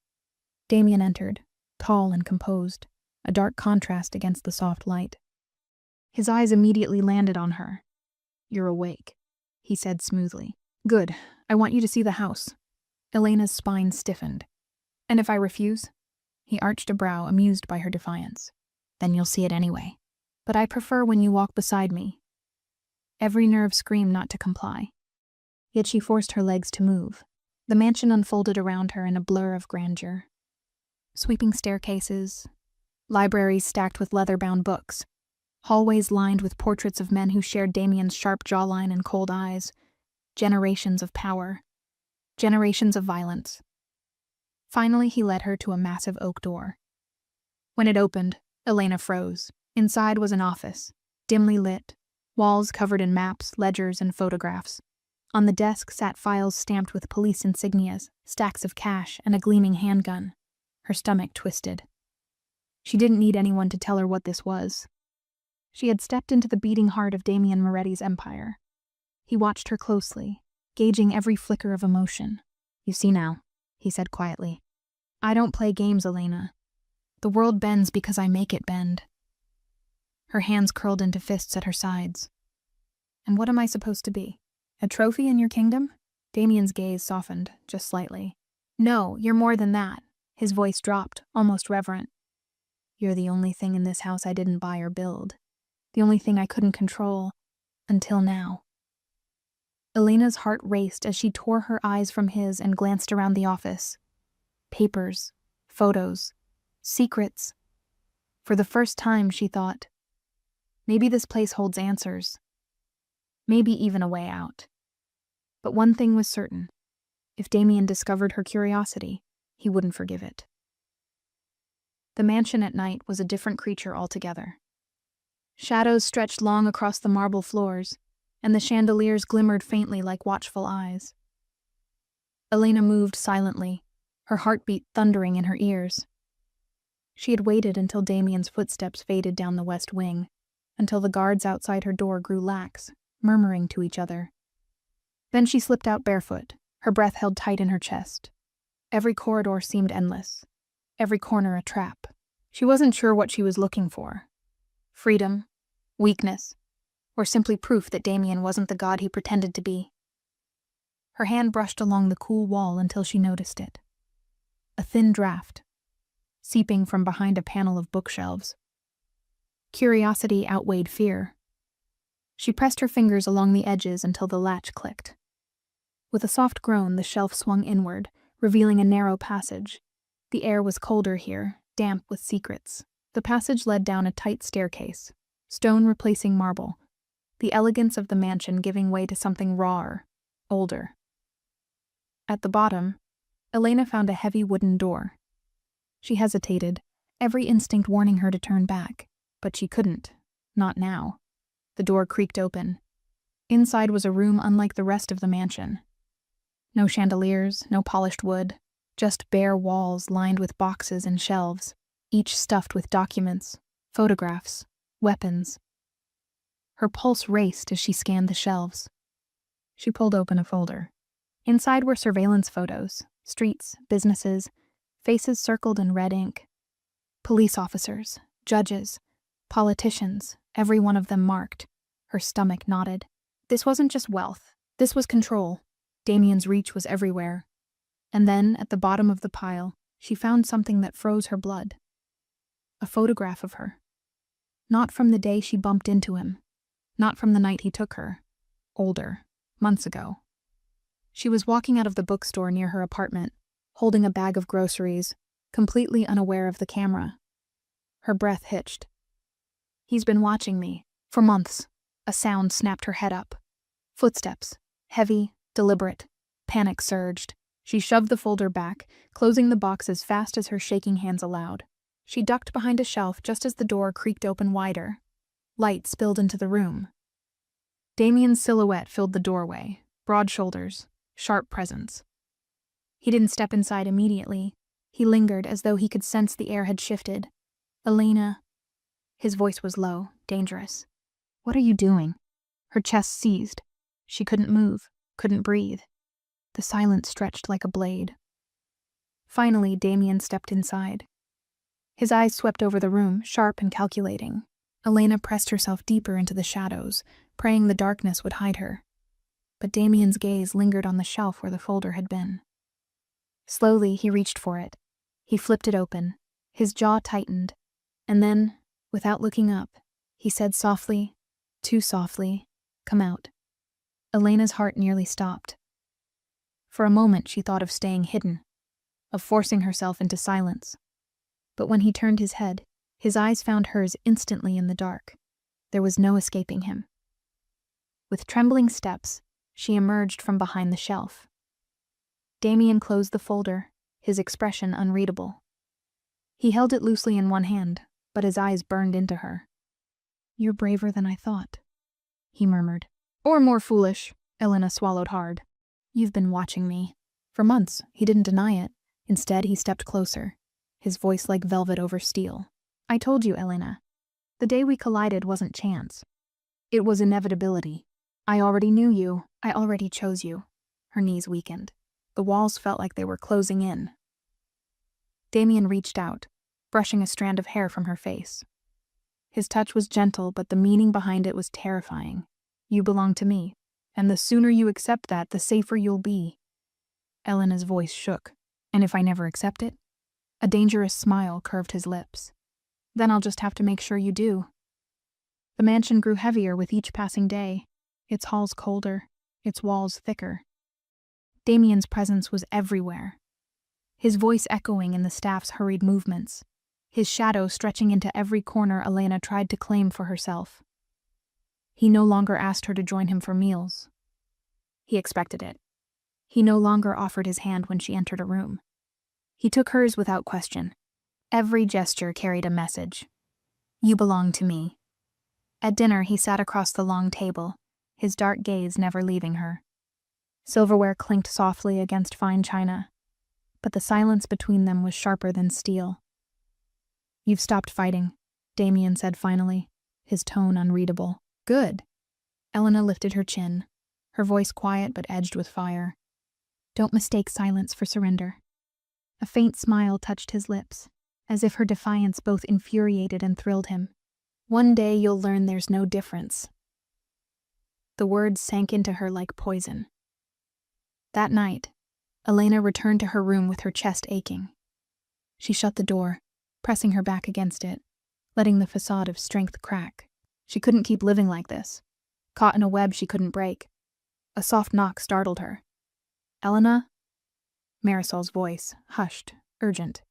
Damien entered, tall and composed, a dark contrast against the soft light. His eyes immediately landed on her. "You're awake," he said smoothly. "Good. I want you to see the house." Elena's spine stiffened. "And if I refuse?" He arched a brow, amused by her defiance. "Then you'll see it anyway. But I prefer when you walk beside me." Every nerve screamed not to comply. Yet she forced her legs to move. The mansion unfolded around her in a blur of grandeur. Sweeping staircases, libraries stacked with leather-bound books, hallways lined with portraits of men who shared Damien's sharp jawline and cold eyes, generations of power, generations of violence. Finally, he led her to a massive oak door. When it opened, Elena froze. Inside was an office, dimly lit, walls covered in maps, ledgers, and photographs. On the desk sat files stamped with police insignias, stacks of cash, and a gleaming handgun. Her stomach twisted. She didn't need anyone to tell her what this was. She had stepped into the beating heart of Damien Moretti's empire. He watched her closely, gauging every flicker of emotion. "You see now," he said quietly. "I don't play games, Elena. The world bends because I make it bend." Her hands curled into fists at her sides. "And what am I supposed to be? A trophy in your kingdom?" Damien's gaze softened, just slightly. "No, you're more than that." His voice dropped, almost reverent. "You're the only thing in this house I didn't buy or build. The only thing I couldn't control, until now." Elena's heart raced as she tore her eyes from his and glanced around the office. Papers, photos, secrets. For the first time, she thought, maybe this place holds answers. Maybe even a way out. But one thing was certain. If Damien discovered her curiosity, he wouldn't forgive it. The mansion at night was a different creature altogether. Shadows stretched long across the marble floors, and the chandeliers glimmered faintly like watchful eyes. Elena moved silently, her heartbeat thundering in her ears. She had waited until Damien's footsteps faded down the west wing, until the guards outside her door grew lax, murmuring to each other. Then she slipped out barefoot, her breath held tight in her chest. Every corridor seemed endless, every corner a trap. She wasn't sure what she was looking for. Freedom, weakness, or simply proof that Damien wasn't the god he pretended to be. Her hand brushed along the cool wall until she noticed it. A thin draft, seeping from behind a panel of bookshelves. Curiosity outweighed fear. She pressed her fingers along the edges until the latch clicked. With a soft groan, the shelf swung inward, revealing a narrow passage. The air was colder here, damp with secrets. The passage led down a tight staircase, stone replacing marble, the elegance of the mansion giving way to something rawer, older. At the bottom, Elena found a heavy wooden door. She hesitated, every instinct warning her to turn back, but she couldn't. Not now. The door creaked open. Inside was a room unlike the rest of the mansion. No chandeliers, no polished wood, just bare walls lined with boxes and shelves, each stuffed with documents, photographs, weapons. Her pulse raced as she scanned the shelves. She pulled open a folder. Inside were surveillance photos, streets, businesses, faces circled in red ink. Police officers, judges, politicians, every one of them marked. Her stomach knotted. This wasn't just wealth. This was control. Damien's reach was everywhere. And then, at the bottom of the pile, she found something that froze her blood. A photograph of her. Not from the day she bumped into him. Not from the night he took her. Older. Months ago. She was walking out of the bookstore near her apartment, holding a bag of groceries, completely unaware of the camera. Her breath hitched. He's been watching me. For months. A sound snapped her head up. Footsteps. Heavy, deliberate. Panic surged. She shoved the folder back, closing the box as fast as her shaking hands allowed. She ducked behind a shelf just as the door creaked open wider. Light spilled into the room. Damien's silhouette filled the doorway, broad shoulders, sharp presence. He didn't step inside immediately. He lingered as though he could sense the air had shifted. Elena. His voice was low, dangerous. What are you doing? Her chest seized. She couldn't move, couldn't breathe. The silence stretched like a blade. Finally, Damien stepped inside. His eyes swept over the room, sharp and calculating. Elena pressed herself deeper into the shadows, praying the darkness would hide her. But Damien's gaze lingered on the shelf where the folder had been. Slowly, he reached for it. He flipped it open. His jaw tightened. And then, without looking up, he said softly, too softly, "Come out." Elena's heart nearly stopped. For a moment, she thought of staying hidden, of forcing herself into silence. But when he turned his head, his eyes found hers instantly in the dark. There was no escaping him. With trembling steps, she emerged from behind the shelf. Damien closed the folder, his expression unreadable. He held it loosely in one hand, but his eyes burned into her. "You're braver than I thought," he murmured. "Or more foolish," Elena swallowed hard. "You've been watching me." For months, he didn't deny it. Instead, he stepped closer, his voice like velvet over steel. "I told you, Elena. The day we collided wasn't chance. It was inevitability. I already knew you. I already chose you." Her knees weakened. The walls felt like they were closing in. Damien reached out, brushing a strand of hair from her face. His touch was gentle, but the meaning behind it was terrifying. "You belong to me, and the sooner you accept that, the safer you'll be." Elena's voice shook. "And if I never accept it?" A dangerous smile curved his lips. "Then I'll just have to make sure you do." The mansion grew heavier with each passing day, its halls colder, its walls thicker. Damien's presence was everywhere, his voice echoing in the staff's hurried movements, his shadow stretching into every corner Elena tried to claim for herself. He no longer asked her to join him for meals. He expected it. He no longer offered his hand when she entered a room. He took hers without question. Every gesture carried a message. "You belong to me." At dinner, he sat across the long table, his dark gaze never leaving her. Silverware clinked softly against fine china, but the silence between them was sharper than steel. "You've stopped fighting," Damien said finally, his tone unreadable. "Good." Elena lifted her chin, her voice quiet but edged with fire. "Don't mistake silence for surrender." A faint smile touched his lips, as if her defiance both infuriated and thrilled him. "One day you'll learn there's no difference." The words sank into her like poison. That night, Elena returned to her room with her chest aching. She shut the door, pressing her back against it, letting the facade of strength crack. She couldn't keep living like this, caught in a web she couldn't break. A soft knock startled her. "Elena?" Marisol's voice, hushed, urgent.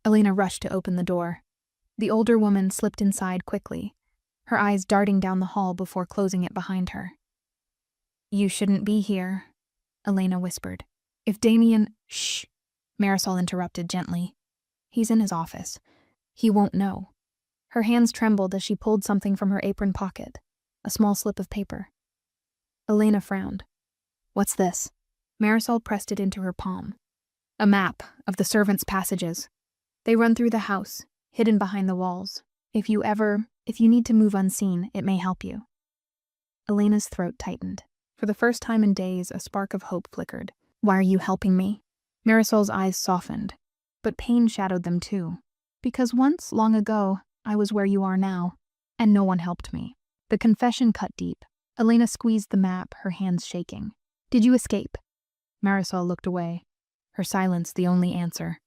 Elena rushed to open the door. The older woman slipped inside quickly, her eyes darting down the hall before closing it behind her. "You shouldn't be here," Elena whispered. If Damien— Shh, Marisol interrupted gently. He's in his office. He won't know. Her hands trembled as she pulled something from her apron pocket, a small slip of paper. Elena frowned. What's this? Marisol pressed it into her palm. A map of the servants' passages. They run through the house, hidden behind the walls. If you need to move unseen, it may help you. Elena's throat tightened. For the first time in days, a spark of hope flickered. Why are you helping me? Marisol's eyes softened, but pain shadowed them too. Because once, long ago, I was where you are now, and no one helped me. The confession cut deep. Elena squeezed the map, her hands shaking. Did you escape? Marisol looked away, her silence the only answer.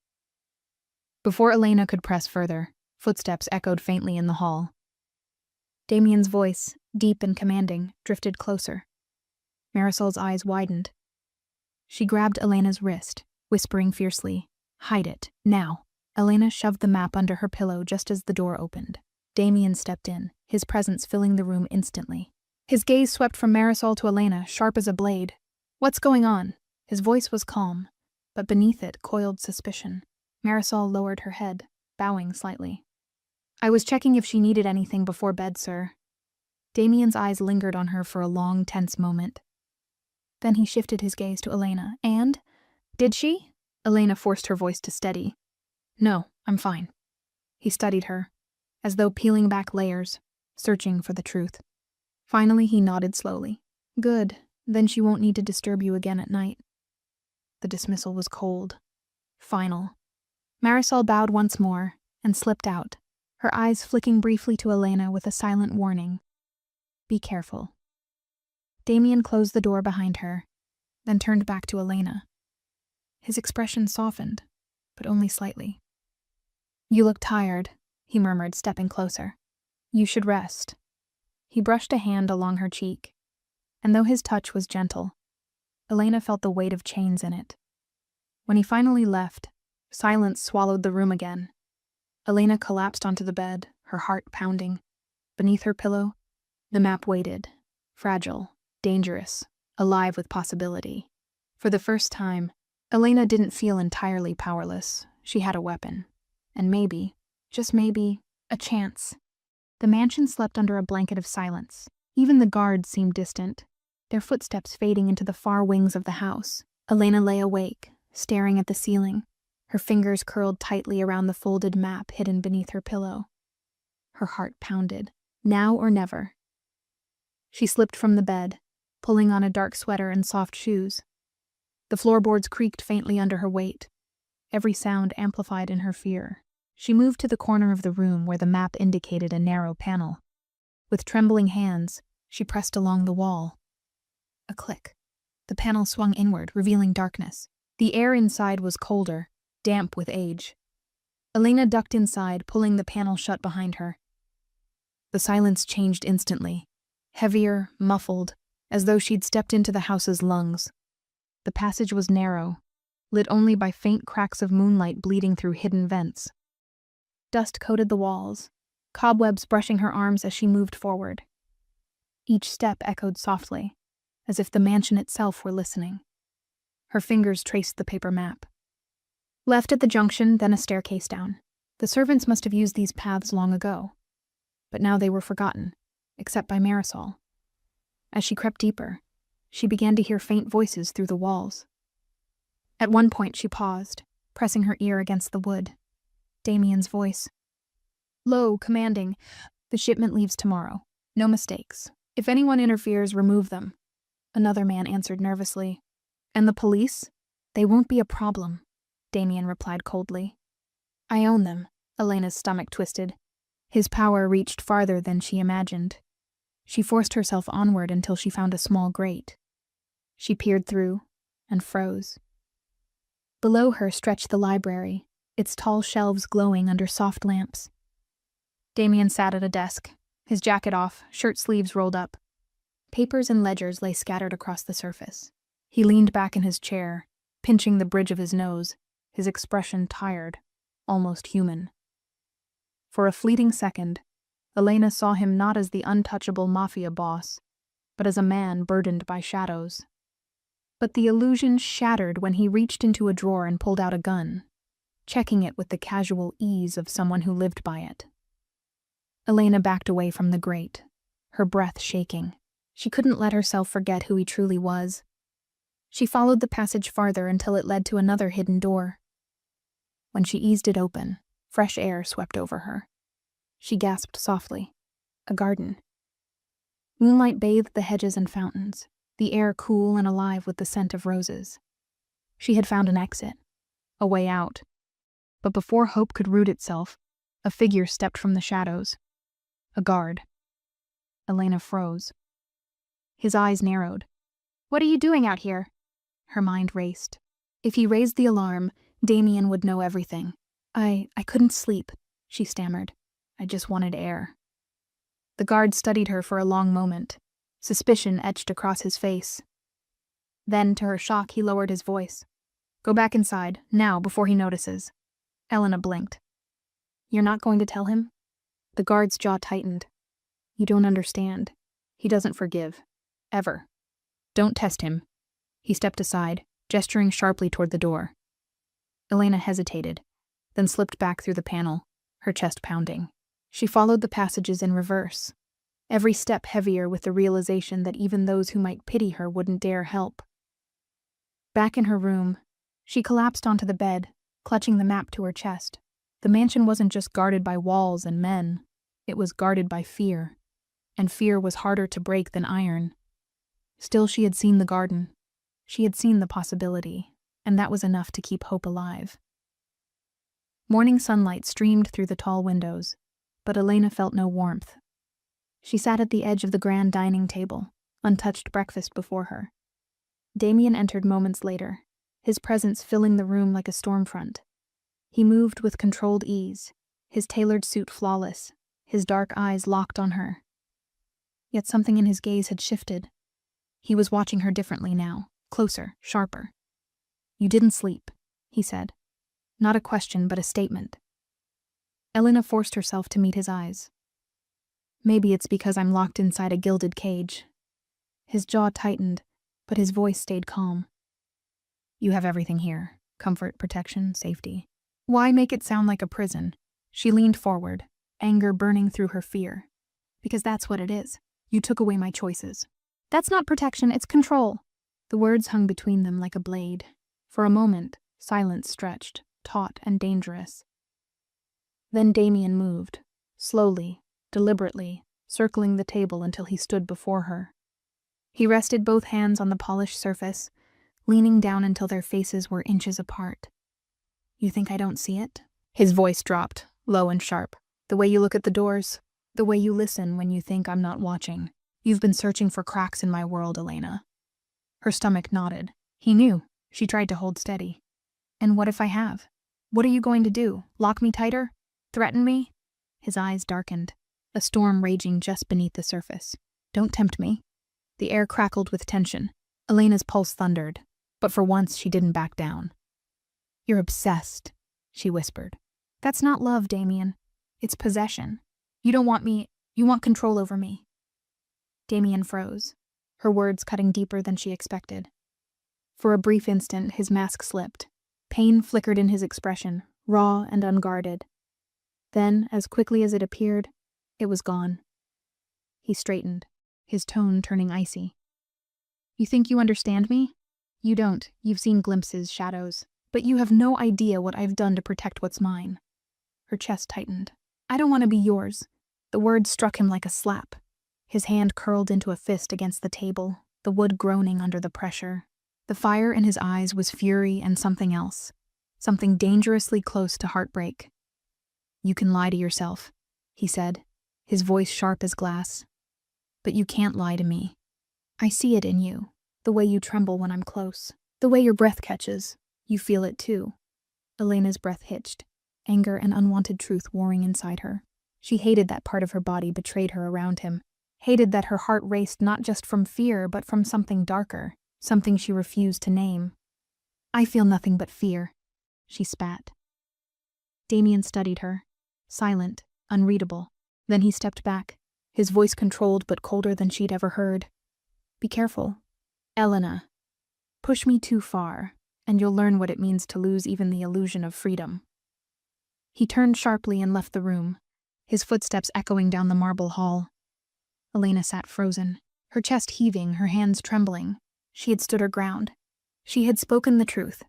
Before Elena could press further, footsteps echoed faintly in the hall. Damien's voice, deep and commanding, drifted closer. Marisol's eyes widened. She grabbed Elena's wrist, whispering fiercely, Hide it, now. Elena shoved the map under her pillow just as the door opened. Damien stepped in, his presence filling the room instantly. His gaze swept from Marisol to Elena, sharp as a blade. What's going on? His voice was calm, but beneath it coiled suspicion. Marisol lowered her head, bowing slightly. I was checking if she needed anything before bed, sir. Damien's eyes lingered on her for a long, tense moment. Then he shifted his gaze to Elena. And? Did she? Elena forced her voice to steady. No, I'm fine. He studied her, as though peeling back layers, searching for the truth. Finally, he nodded slowly. Good, then she won't need to disturb you again at night. The dismissal was cold, final. Marisol bowed once more and slipped out, her eyes flicking briefly to Elena with a silent warning. Be careful. Damien closed the door behind her, then turned back to Elena. His expression softened, but only slightly. You look tired, he murmured, stepping closer. You should rest. He brushed a hand along her cheek, and though his touch was gentle, Elena felt the weight of chains in it. When he finally left, silence swallowed the room again. Elena collapsed onto the bed, her heart pounding. Beneath her pillow, the map waited, fragile, dangerous, alive with possibility. For the first time, Elena didn't feel entirely powerless. She had a weapon. And maybe, just maybe, a chance. The mansion slept under a blanket of silence. Even the guards seemed distant, their footsteps fading into the far wings of the house. Elena lay awake, staring at the ceiling, her fingers curled tightly around the folded map hidden beneath her pillow. Her heart pounded. Now or never. She slipped from the bed, pulling on a dark sweater and soft shoes. The floorboards creaked faintly under her weight, every sound amplified in her fear. She moved to the corner of the room where the map indicated a narrow panel. With trembling hands, she pressed along the wall. A click. The panel swung inward, revealing darkness. The air inside was colder, damp with age. Elena ducked inside, pulling the panel shut behind her. The silence changed instantly, heavier, muffled, as though she'd stepped into the house's lungs. The passage was narrow, lit only by faint cracks of moonlight bleeding through hidden vents. Dust coated the walls, cobwebs brushing her arms as she moved forward. Each step echoed softly, as if the mansion itself were listening. Her fingers traced the paper map. Left at the junction, then a staircase down. The servants must have used these paths long ago, but now they were forgotten, except by Marisol. As she crept deeper, she began to hear faint voices through the walls. At one point she paused, pressing her ear against the wood. Damien's voice. Low, commanding. The shipment leaves tomorrow. No mistakes. If anyone interferes, remove them. Another man answered nervously. And the police? They won't be a problem, Damien replied coldly. I own them. Elena's stomach twisted. His power reached farther than she imagined. She forced herself onward until she found a small grate. She peered through and froze. Below her stretched the library, its tall shelves glowing under soft lamps. Damien sat at a desk, his jacket off, shirt sleeves rolled up. Papers and ledgers lay scattered across the surface. He leaned back in his chair, pinching the bridge of his nose, his expression tired, almost human. For a fleeting second, Elena saw him not as the untouchable mafia boss, but as a man burdened by shadows. But the illusion shattered when he reached into a drawer and pulled out a gun, checking it with the casual ease of someone who lived by it. Elena backed away from the grate, her breath shaking. She couldn't let herself forget who he truly was. She followed the passage farther until it led to another hidden door. When she eased it open, fresh air swept over her. She gasped softly. A garden. Moonlight bathed the hedges and fountains, the air cool and alive with the scent of roses. She had found an exit, a way out. But before hope could root itself, a figure stepped from the shadows. A guard. Elena froze. His eyes narrowed. "What are you doing out here?" Her mind raced. If he raised the alarm, Damien would know everything. I couldn't sleep," she stammered. "I just wanted air." The guard studied her for a long moment, suspicion etched across his face. Then, to her shock, he lowered his voice. "Go back inside, now, before he notices." Elena blinked. "You're not going to tell him?" The guard's jaw tightened. "You don't understand. He doesn't forgive. Ever. Don't test him." He stepped aside, gesturing sharply toward the door. Elena hesitated, then slipped back through the panel, her chest pounding. She followed the passages in reverse, every step heavier with the realization that even those who might pity her wouldn't dare help. Back in her room, she collapsed onto the bed, clutching the map to her chest. The mansion wasn't just guarded by walls and men, it was guarded by fear, and fear was harder to break than iron. Still, she had seen the garden. She had seen the possibility, and that was enough to keep hope alive. Morning sunlight streamed through the tall windows, but Elena felt no warmth. She sat at the edge of the grand dining table, untouched breakfast before her. Damien entered moments later, his presence filling the room like a storm front. He moved with controlled ease, his tailored suit flawless, his dark eyes locked on her. Yet something in his gaze had shifted. He was watching her differently now, closer, sharper. "You didn't sleep," he said. Not a question, but a statement. Elena forced herself to meet his eyes. "Maybe it's because I'm locked inside a gilded cage." His jaw tightened, but his voice stayed calm. "You have everything here. Comfort, protection, safety. Why make it sound like a prison?" She leaned forward, anger burning through her fear. "Because that's what it is. You took away my choices." "That's not protection, it's control." The words hung between them like a blade. For a moment, silence stretched, taut and dangerous. Then Damien moved, slowly, deliberately, circling the table until he stood before her. He rested both hands on the polished surface, leaning down until their faces were inches apart. "You think I don't see it?" His voice dropped, low and sharp. "The way you look at the doors, the way you listen when you think I'm not watching. You've been searching for cracks in my world, Elena." Her stomach knotted. He knew. She tried to hold steady. "And what if I have? What are you going to do? Lock me tighter? Threaten me?" His eyes darkened, a storm raging just beneath the surface. "Don't tempt me." The air crackled with tension. Elena's pulse thundered, but for once she didn't back down. "You're obsessed," she whispered. "That's not love, Damien. It's possession. You don't want me, you want control over me." Damien froze, her words cutting deeper than she expected. For a brief instant, his mask slipped. Pain flickered in his expression, raw and unguarded. Then, as quickly as it appeared, it was gone. He straightened, his tone turning icy. "You think you understand me? You don't. You've seen glimpses, shadows. But you have no idea what I've done to protect what's mine." Her chest tightened. "I don't want to be yours." The words struck him like a slap. His hand curled into a fist against the table, the wood groaning under the pressure. The fire in his eyes was fury and something else, something dangerously close to heartbreak. "You can lie to yourself," he said, his voice sharp as glass. "But you can't lie to me. I see it in you, the way you tremble when I'm close, the way your breath catches. You feel it too." Elena's breath hitched, anger and unwanted truth warring inside her. She hated that part of her body betrayed her around him, hated that her heart raced not just from fear but from something darker, something she refused to name. "I feel nothing but fear," she spat. Damien studied her, silent, unreadable. Then he stepped back, his voice controlled but colder than she'd ever heard. "Be careful. Elena." Push me too far, and you'll learn what it means to lose even the illusion of freedom." He turned sharply and left the room, his footsteps echoing down the marble hall. Elena sat frozen, her chest heaving, her hands trembling. She had stood her ground. She had spoken the truth.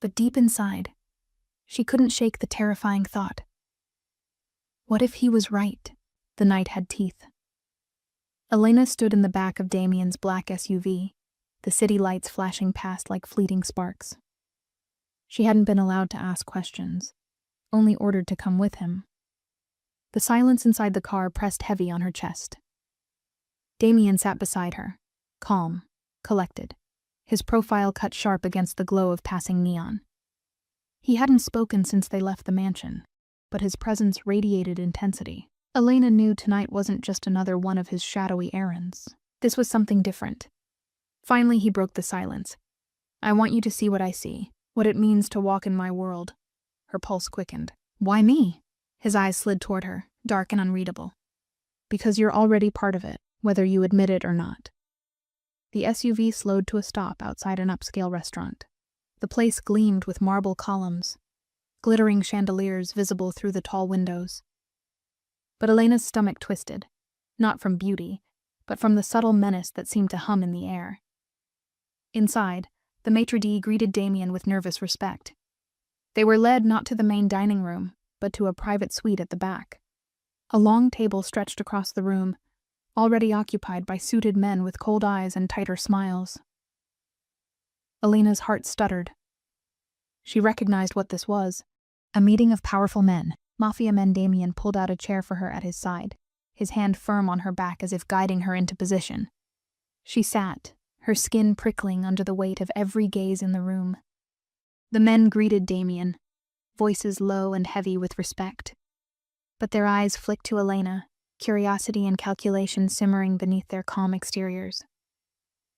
But deep inside, she couldn't shake the terrifying thought. What if he was right? The night had teeth. Elena stood in the back of Damien's black SUV, the city lights flashing past like fleeting sparks. She hadn't been allowed to ask questions, only ordered to come with him. The silence inside the car pressed heavy on her chest. Damien sat beside her, calm, collected, his profile cut sharp against the glow of passing neon. He hadn't spoken since they left the mansion, but his presence radiated intensity. Elena knew tonight wasn't just another one of his shadowy errands. This was something different. Finally, he broke the silence. "I want you to see what I see, what it means to walk in my world." Her pulse quickened. "Why me?" His eyes slid toward her, dark and unreadable. "Because you're already part of it, whether you admit it or not." The SUV slowed to a stop outside an upscale restaurant. The place gleamed with marble columns, glittering chandeliers visible through the tall windows. But Elena's stomach twisted, not from beauty, but from the subtle menace that seemed to hum in the air. Inside, the maitre d' greeted Damien with nervous respect. They were led not to the main dining room, but to a private suite at the back. A long table stretched across the room, already occupied by suited men with cold eyes and tighter smiles. Elena's heart stuttered. She recognized what this was. A meeting of powerful men. Mafia men. Damien pulled out a chair for her at his side, his hand firm on her back as if guiding her into position. She sat, her skin prickling under the weight of every gaze in the room. The men greeted Damien, voices low and heavy with respect. But their eyes flicked to Elena, curiosity and calculation simmering beneath their calm exteriors.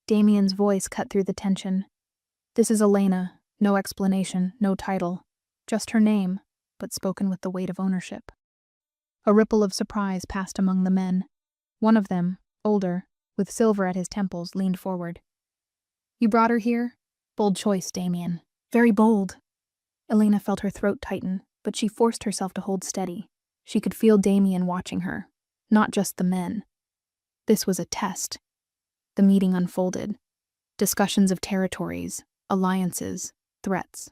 Damien's voice cut through the tension. "This is Elena, no explanation, no title, just her name, but spoken with the weight of ownership." A ripple of surprise passed among the men. One of them, older, with silver at his temples, leaned forward. "You brought her here? Bold choice, Damien. Very bold." Elena felt her throat tighten, but she forced herself to hold steady. She could feel Damien watching her, not just the men. This was a test. The meeting unfolded. Discussions of territories, alliances, threats.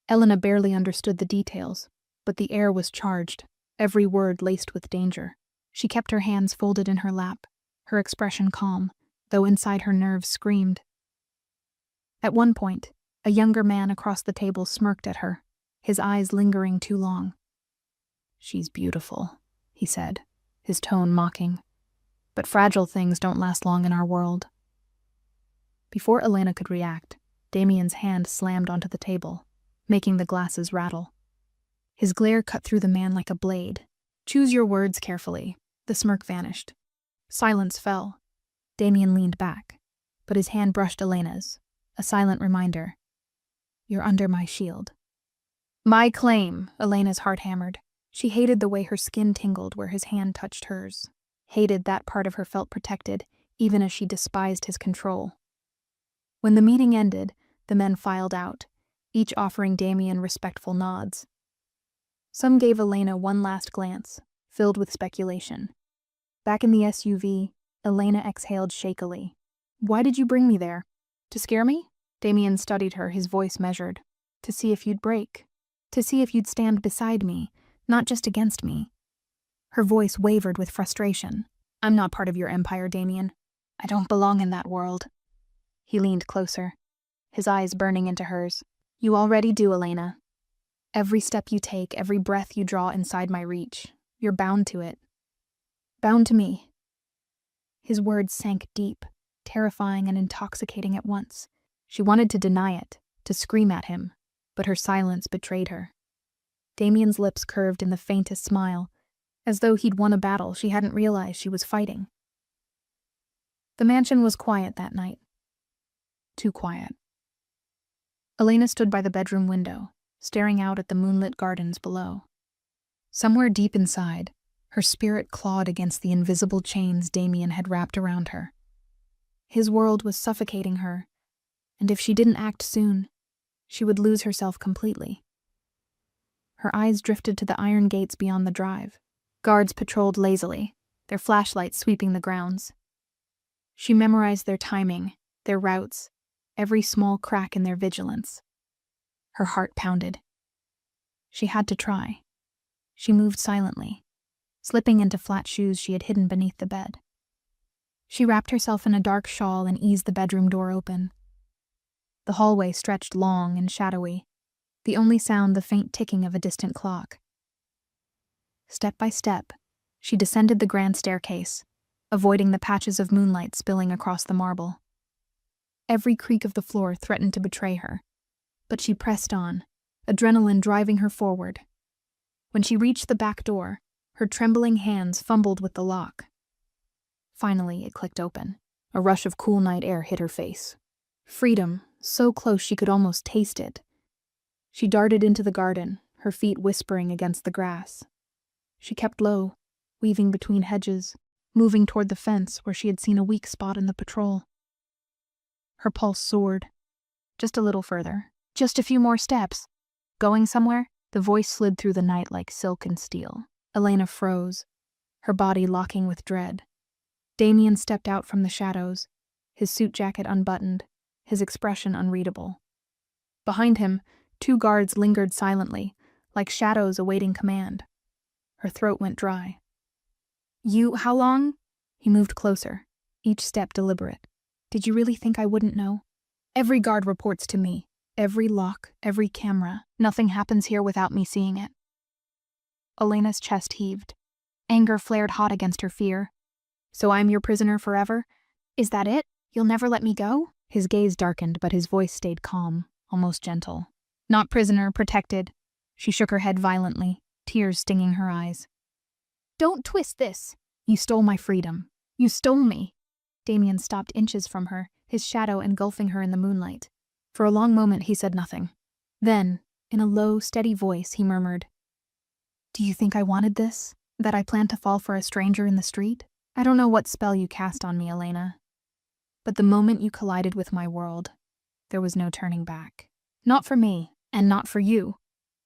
Elena barely understood the details, but the air was charged, every word laced with danger. She kept her hands folded in her lap, her expression calm, though inside her nerves screamed. At one point, a younger man across the table smirked at her, his eyes lingering too long. "She's beautiful," he said, his tone mocking. "But fragile things don't last long in our world." Before Elena could react, Damien's hand slammed onto the table, making the glasses rattle. His glare cut through the man like a blade. "Choose your words carefully." The smirk vanished. Silence fell. Damien leaned back, but his hand brushed Elena's, a silent reminder. "You're under my shield." "My claim," Elena's heart hammered. She hated the way her skin tingled where his hand touched hers. Hated that part of her felt protected, even as she despised his control. When the meeting ended, the men filed out, each offering Damien respectful nods. Some gave Elena one last glance, filled with speculation. Back in the SUV, Elena exhaled shakily. "Why did you bring me there? To scare me?" Damien studied her, his voice measured. "To see if you'd break. To see if you'd stand beside me, not just against me." Her voice wavered with frustration. "I'm not part of your empire, Damien. I don't belong in that world." He leaned closer, his eyes burning into hers. "You already do, Elena. Every step you take, every breath you draw inside my reach, you're bound to it. Bound to me." His words sank deep, terrifying and intoxicating at once. She wanted to deny it, to scream at him, but her silence betrayed her. Damien's lips curved in the faintest smile, as though he'd won a battle she hadn't realized she was fighting. The mansion was quiet that night. Too quiet. Elena stood by the bedroom window, staring out at the moonlit gardens below. Somewhere deep inside, her spirit clawed against the invisible chains Damien had wrapped around her. His world was suffocating her, and if she didn't act soon, she would lose herself completely. Her eyes drifted to the iron gates beyond the drive. Guards patrolled lazily, their flashlights sweeping the grounds. She memorized their timing, their routes, every small crack in their vigilance. Her heart pounded. She had to try. She moved silently, slipping into flat shoes she had hidden beneath the bed. She wrapped herself in a dark shawl and eased the bedroom door open. The hallway stretched long and shadowy, the only sound the faint ticking of a distant clock. Step by step, she descended the grand staircase, avoiding the patches of moonlight spilling across the marble. Every creak of the floor threatened to betray her, but she pressed on, adrenaline driving her forward. When she reached the back door, her trembling hands fumbled with the lock. Finally, it clicked open. A rush of cool night air hit her face. Freedom, so close she could almost taste it. She darted into the garden, her feet whispering against the grass. She kept low, weaving between hedges, moving toward the fence where she had seen a weak spot in the patrol. Her pulse soared. Just a little further. Just a few more steps. Going somewhere? The voice slid through the night like silk and steel. Elena froze, her body locking with dread. Damien stepped out from the shadows, his suit jacket unbuttoned, his expression unreadable. Behind him, 2 guards lingered silently, like shadows awaiting command. Her throat went dry. How long? He moved closer, each step deliberate. Did you really think I wouldn't know? Every guard reports to me. Every lock, every camera. Nothing happens here without me seeing it. Elena's chest heaved. Anger flared hot against her fear. So I'm your prisoner forever? Is that it? You'll never let me go? His gaze darkened, but his voice stayed calm, almost gentle. Not prisoner, protected. She shook her head violently, tears stinging her eyes. Don't twist this. You stole my freedom. You stole me. Damien stopped inches from her, his shadow engulfing her in the moonlight. For a long moment he said nothing. Then, in a low, steady voice, he murmured, Do you think I wanted this? That I planned to fall for a stranger in the street? I don't know what spell you cast on me, Elena. But the moment you collided with my world, there was no turning back. Not for me, and not for you.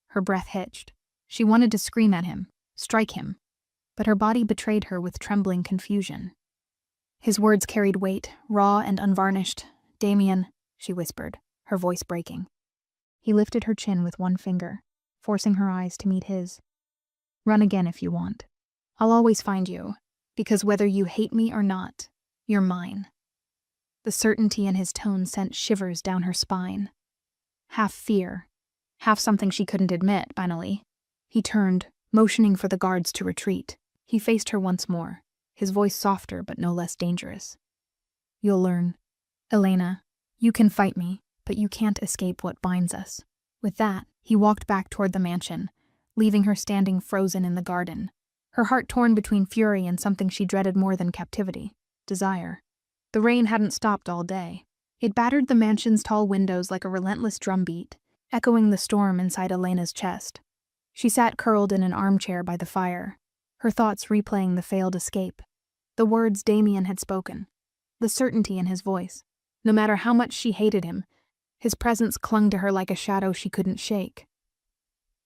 Her breath hitched. She wanted to scream at him, strike him, but her body betrayed her with trembling confusion. His words carried weight, raw and unvarnished. Damien, she whispered, her voice breaking. He lifted her chin with one finger, forcing her eyes to meet his. Run again if you want. I'll always find you, because whether you hate me or not, you're mine. The certainty in his tone sent shivers down her spine. Half fear, half something she couldn't admit, finally. He turned, motioning for the guards to retreat. He faced her once more, his voice softer but no less dangerous. You'll learn. Elena, you can fight me, but you can't escape what binds us. With that, he walked back toward the mansion, leaving her standing frozen in the garden, her heart torn between fury and something she dreaded more than captivity, desire. The rain hadn't stopped all day. It battered the mansion's tall windows like a relentless drumbeat, echoing the storm inside Elena's chest. She sat curled in an armchair by the fire, her thoughts replaying the failed escape, the words Damien had spoken, the certainty in his voice. No matter how much she hated him, his presence clung to her like a shadow she couldn't shake.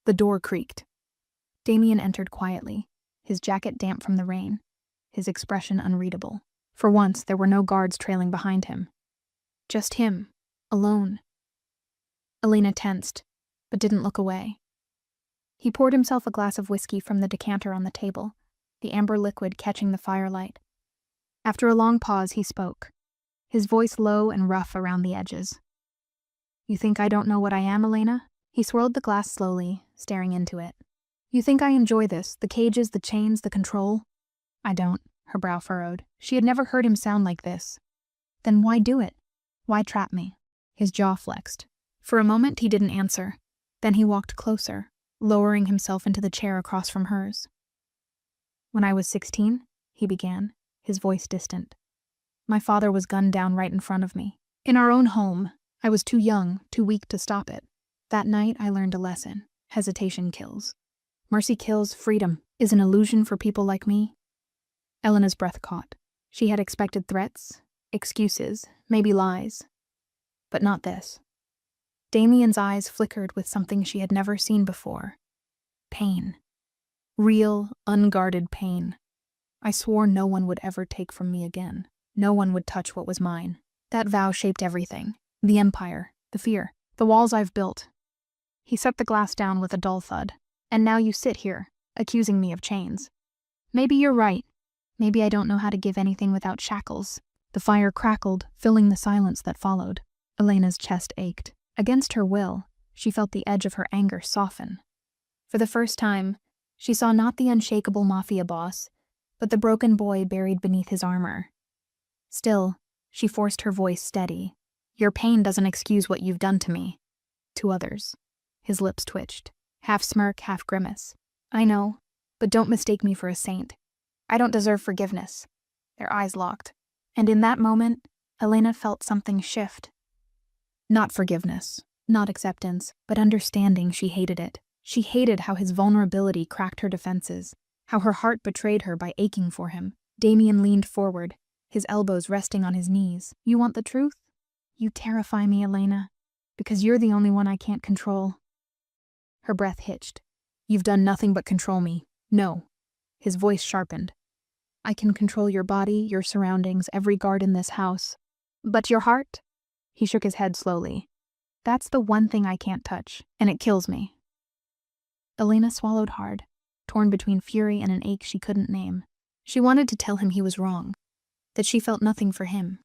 The door creaked. Damien entered quietly, his jacket damp from the rain, his expression unreadable. For once, there were no guards trailing behind him. Just him, alone. Elena tensed, but didn't look away. He poured himself a glass of whiskey from the decanter on the table, the amber liquid catching the firelight. After a long pause, he spoke, his voice low and rough around the edges. You think I don't know what I am, Elena? He swirled the glass slowly, staring into it. You think I enjoy this, the cages, the chains, the control? I don't, her brow furrowed. She had never heard him sound like this. Then why do it? Why trap me? His jaw flexed. For a moment he didn't answer. Then he walked closer, lowering himself into the chair across from hers. When I was 16, he began, his voice distant. My father was gunned down right in front of me. In our own home, I was too young, too weak to stop it. That night I learned a lesson. Hesitation kills. Mercy kills, freedom is an illusion for people like me. Elena's breath caught. She had expected threats, excuses, maybe lies. But not this. Damien's eyes flickered with something she had never seen before. Pain. Real, unguarded pain. I swore no one would ever take from me again. No one would touch what was mine. That vow shaped everything. The empire, the fear, the walls I've built. He set the glass down with a dull thud. And now you sit here, accusing me of chains. Maybe you're right. Maybe I don't know how to give anything without shackles. The fire crackled, filling the silence that followed. Elena's chest ached. Against her will, she felt the edge of her anger soften. For the first time, she saw not the unshakable mafia boss, but the broken boy buried beneath his armor. Still, she forced her voice steady. Your pain doesn't excuse what you've done to me. To others. His lips twitched. Half smirk, half grimace. I know, but don't mistake me for a saint. I don't deserve forgiveness. Their eyes locked. And in that moment, Elena felt something shift. Not forgiveness, not acceptance, but understanding. She hated it. She hated how his vulnerability cracked her defenses, how her heart betrayed her by aching for him. Damien leaned forward, his elbows resting on his knees. You want the truth? You terrify me, Elena, because you're the only one I can't control. Her breath hitched. You've done nothing but control me. No. His voice sharpened. I can control your body, your surroundings, every guard in this house. But your heart? He shook his head slowly. That's the one thing I can't touch, and it kills me. Elena swallowed hard, torn between fury and an ache she couldn't name. She wanted to tell him he was wrong, that she felt nothing for him.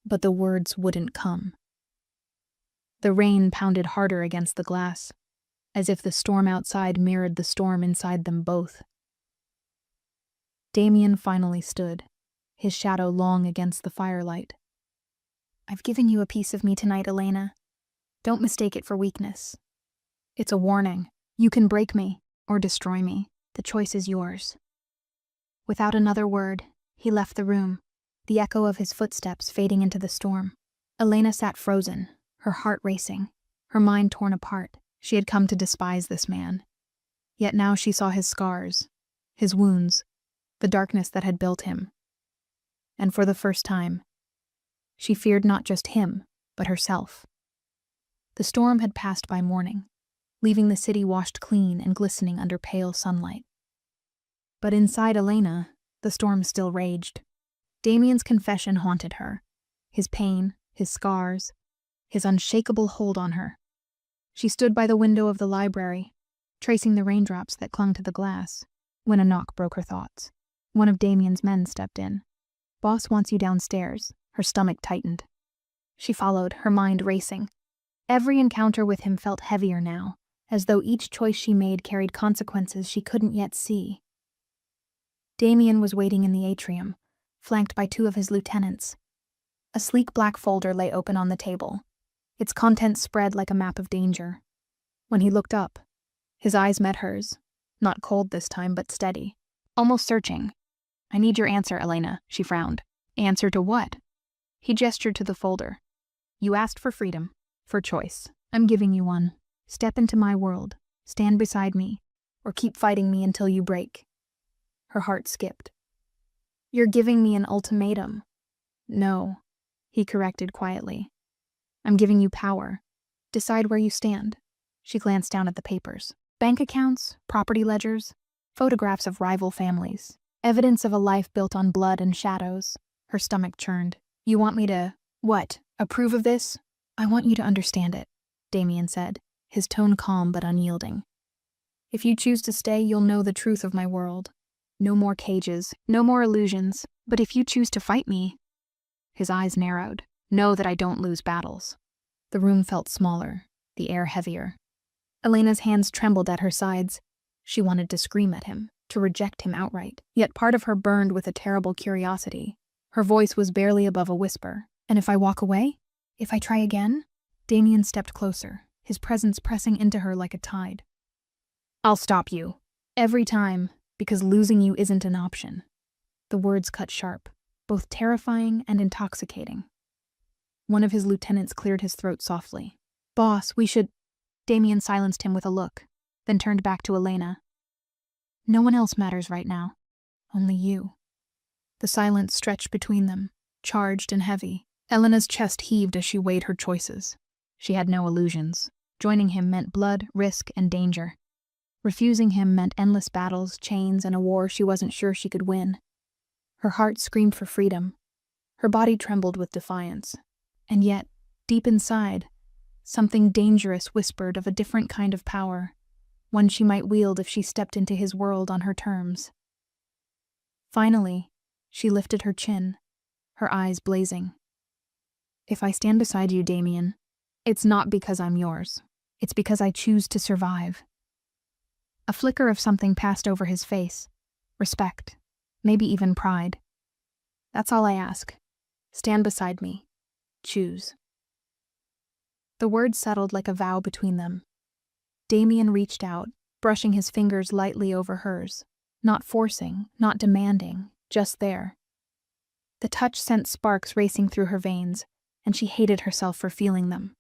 But the words wouldn't come. The rain pounded harder against the glass, as if the storm outside mirrored the storm inside them both. Damien finally stood, his shadow long against the firelight. I've given you a piece of me tonight, Elena. Don't mistake it for weakness. It's a warning. You can break me or destroy me. The choice is yours. Without another word, he left the room, the echo of his footsteps fading into the storm. Elena sat frozen, her heart racing, her mind torn apart. She had come to despise this man. Yet now she saw his scars, his wounds, the darkness that had built him. And for the first time, she feared not just him, but herself. The storm had passed by morning, leaving the city washed clean and glistening under pale sunlight. But inside Elena, the storm still raged. Damien's confession haunted her, his pain, his scars, his unshakable hold on her. She stood by the window of the library, tracing the raindrops that clung to the glass, when a knock broke her thoughts. One of Damien's men stepped in. Boss wants you downstairs. Her stomach tightened. She followed, her mind racing. Every encounter with him felt heavier now, as though each choice she made carried consequences she couldn't yet see. Damien was waiting in the atrium, flanked by two of his lieutenants. A sleek black folder lay open on the table, its contents spread like a map of danger. When he looked up, his eyes met hers, not cold this time, but steady, almost searching. I need your answer, Elena, she frowned. Answer to what? He gestured to the folder. You asked for freedom, for choice. I'm giving you one. Step into my world, stand beside me, or keep fighting me until you break. Her heart skipped. You're giving me an ultimatum. No, he corrected quietly. I'm giving you power. Decide where you stand. She glanced down at the papers. Bank accounts, property ledgers, photographs of rival families, evidence of a life built on blood and shadows. Her stomach churned. You want me to, what, approve of this? I want you to understand it, Damien said, his tone calm but unyielding. If you choose to stay, you'll know the truth of my world. No more cages, no more illusions, but if you choose to fight me... His eyes narrowed. Know that I don't lose battles. The room felt smaller, the air heavier. Elena's hands trembled at her sides. She wanted to scream at him, to reject him outright, yet part of her burned with a terrible curiosity. Her voice was barely above a whisper. And if I walk away? If I try again? Damien stepped closer, his presence pressing into her like a tide. I'll stop you. Every time, because losing you isn't an option. The words cut sharp, both terrifying and intoxicating. One of his lieutenants cleared his throat softly. Boss, we should... Damien silenced him with a look, then turned back to Elena. No one else matters right now. Only you. The silence stretched between them, charged and heavy. Elena's chest heaved as she weighed her choices. She had no illusions. Joining him meant blood, risk, and danger. Refusing him meant endless battles, chains, and a war she wasn't sure she could win. Her heart screamed for freedom. Her body trembled with defiance. And yet, deep inside, something dangerous whispered of a different kind of power, one she might wield if she stepped into his world on her terms. Finally, she lifted her chin, her eyes blazing. If I stand beside you, Damien, it's not because I'm yours. It's because I choose to survive. A flicker of something passed over his face. Respect. Maybe even pride. That's all I ask. Stand beside me. Choose. The words settled like a vow between them. Damien reached out, brushing his fingers lightly over hers. Not forcing, not demanding, just there. The touch sent sparks racing through her veins, and she hated herself for feeling them.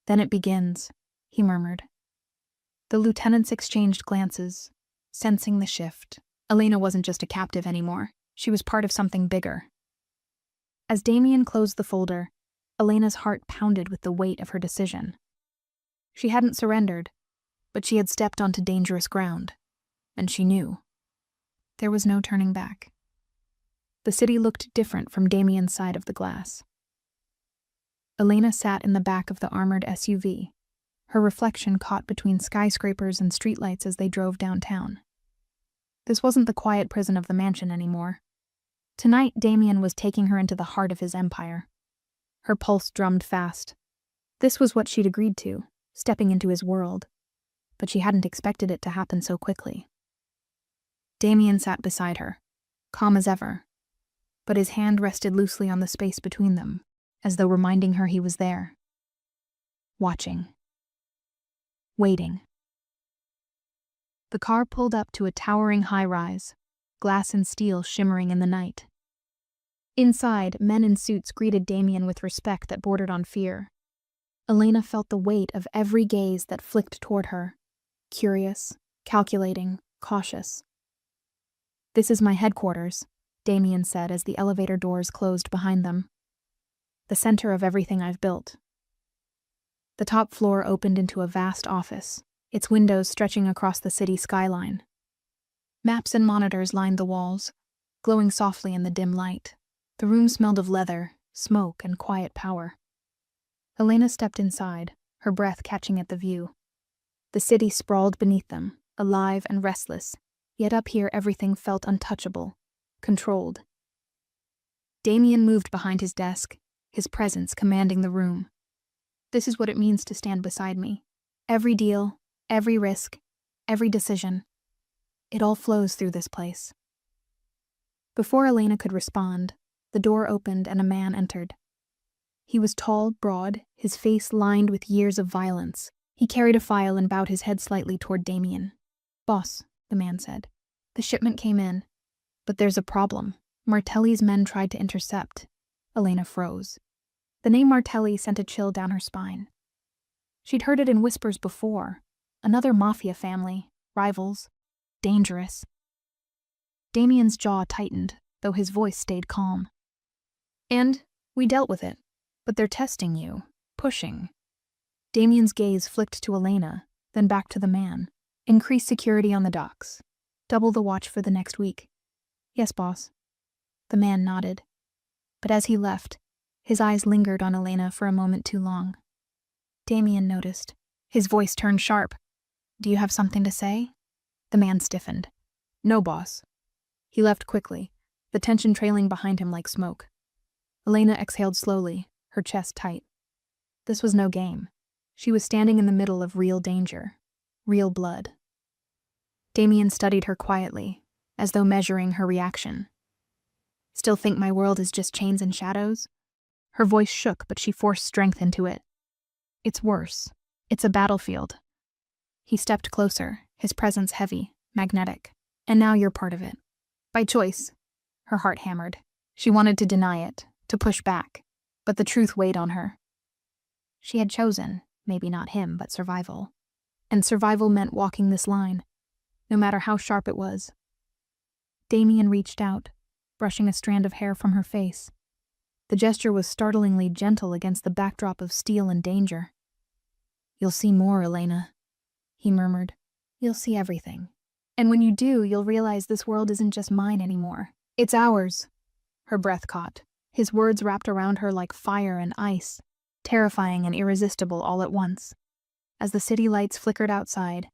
Then it begins, he murmured. The lieutenants exchanged glances, sensing the shift. Elena wasn't just a captive anymore. She was part of something bigger. As Damien closed the folder, Elena's heart pounded with the weight of her decision. She hadn't surrendered, but she had stepped onto dangerous ground, and she knew. There was no turning back. The city looked different from Damien's side of the glass. Elena sat in the back of the armored SUV, her reflection caught between skyscrapers and streetlights as they drove downtown. This wasn't the quiet prison of the mansion anymore. Tonight, Damien was taking her into the heart of his empire. Her pulse drummed fast. This was what she'd agreed to, stepping into his world, but she hadn't expected it to happen so quickly. Damien sat beside her, calm as ever, but his hand rested loosely on the space between them, as though reminding her he was there. Watching. Waiting. The car pulled up to a towering high-rise, glass and steel shimmering in the night. Inside, men in suits greeted Damien with respect that bordered on fear. Elena felt the weight of every gaze that flicked toward her, curious, calculating, cautious. "This is my headquarters," Damien said as the elevator doors closed behind them. "The center of everything I've built." The top floor opened into a vast office, its windows stretching across the city skyline. Maps and monitors lined the walls, glowing softly in the dim light. The room smelled of leather, smoke, and quiet power. Elena stepped inside, her breath catching at the view. The city sprawled beneath them, alive and restless, yet up here everything felt untouchable, controlled. Damien moved behind his desk, his presence commanding the room. "This is what it means to stand beside me. Every deal, every risk, every decision. It all flows through this place." Before Elena could respond, the door opened and a man entered. He was tall, broad, his face lined with years of violence. He carried a file and bowed his head slightly toward Damien. "Boss," the man said, "the shipment came in. But there's a problem. Martelli's men tried to intercept." Elena froze. The name Martelli sent a chill down her spine. She'd heard it in whispers before. Another mafia family, rivals, dangerous. Damien's jaw tightened, though his voice stayed calm. "And we dealt with it. But they're testing you, pushing." Damien's gaze flicked to Elena, then back to the man. "Increase security on the docks. Double the watch for the next week." "Yes, boss." The man nodded. But as he left, his eyes lingered on Elena for a moment too long. Damien noticed. His voice turned sharp. "Do you have something to say?" The man stiffened. "No, boss." He left quickly, the tension trailing behind him like smoke. Elena exhaled slowly, her chest tight. This was no game. She was standing in the middle of real danger, real blood. Damien studied her quietly, as though measuring her reaction. "Still think my world is just chains and shadows?" Her voice shook, but she forced strength into it. "It's worse. It's a battlefield." He stepped closer, his presence heavy, magnetic. "And now you're part of it. By choice." Her heart hammered. She wanted to deny it, to push back, but the truth weighed on her. She had chosen, maybe not him, but survival. And survival meant walking this line, no matter how sharp it was. Damien reached out, brushing a strand of hair from her face. The gesture was startlingly gentle against the backdrop of steel and danger. "You'll see more, Elena," he murmured. "You'll see everything. And when you do, you'll realize this world isn't just mine anymore. It's ours." Her breath caught. His words wrapped around her like fire and ice, terrifying and irresistible all at once. As the city lights flickered outside,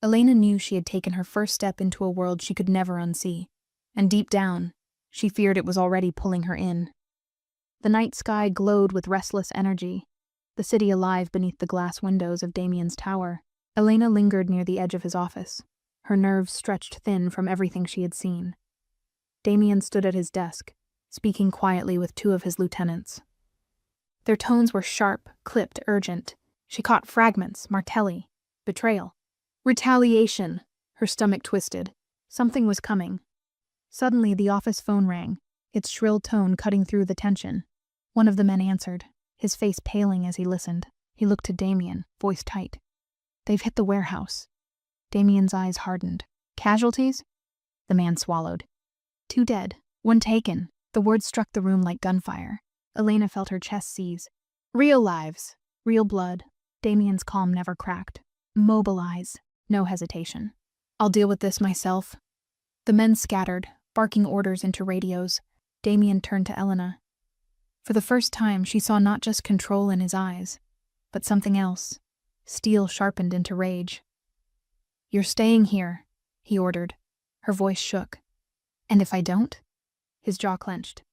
Elena knew she had taken her first step into a world she could never unsee. And deep down, she feared it was already pulling her in. The night sky glowed with restless energy, the city alive beneath the glass windows of Damien's tower. Elena lingered near the edge of his office, her nerves stretched thin from everything she had seen. Damien stood at his desk, speaking quietly with two of his lieutenants. Their tones were sharp, clipped, urgent. She caught fragments: Martelli, betrayal, retaliation. Her stomach twisted. Something was coming. Suddenly, the office phone rang, its shrill tone cutting through the tension. One of the men answered, his face paling as he listened. He looked to Damien, voice tight. "They've hit the warehouse." Damien's eyes hardened. "Casualties?" The man swallowed. "2 dead, 1 taken." The words struck the room like gunfire. Elena felt her chest seize. "Real lives, real blood." Damien's calm never cracked. "Mobilize." No hesitation. "I'll deal with this myself." The men scattered, barking orders into radios. Damien turned to Elena. For the first time, she saw not just control in his eyes, but something else, steel sharpened into rage. "You're staying here," he ordered. Her voice shook. "And if I don't?" His jaw clenched.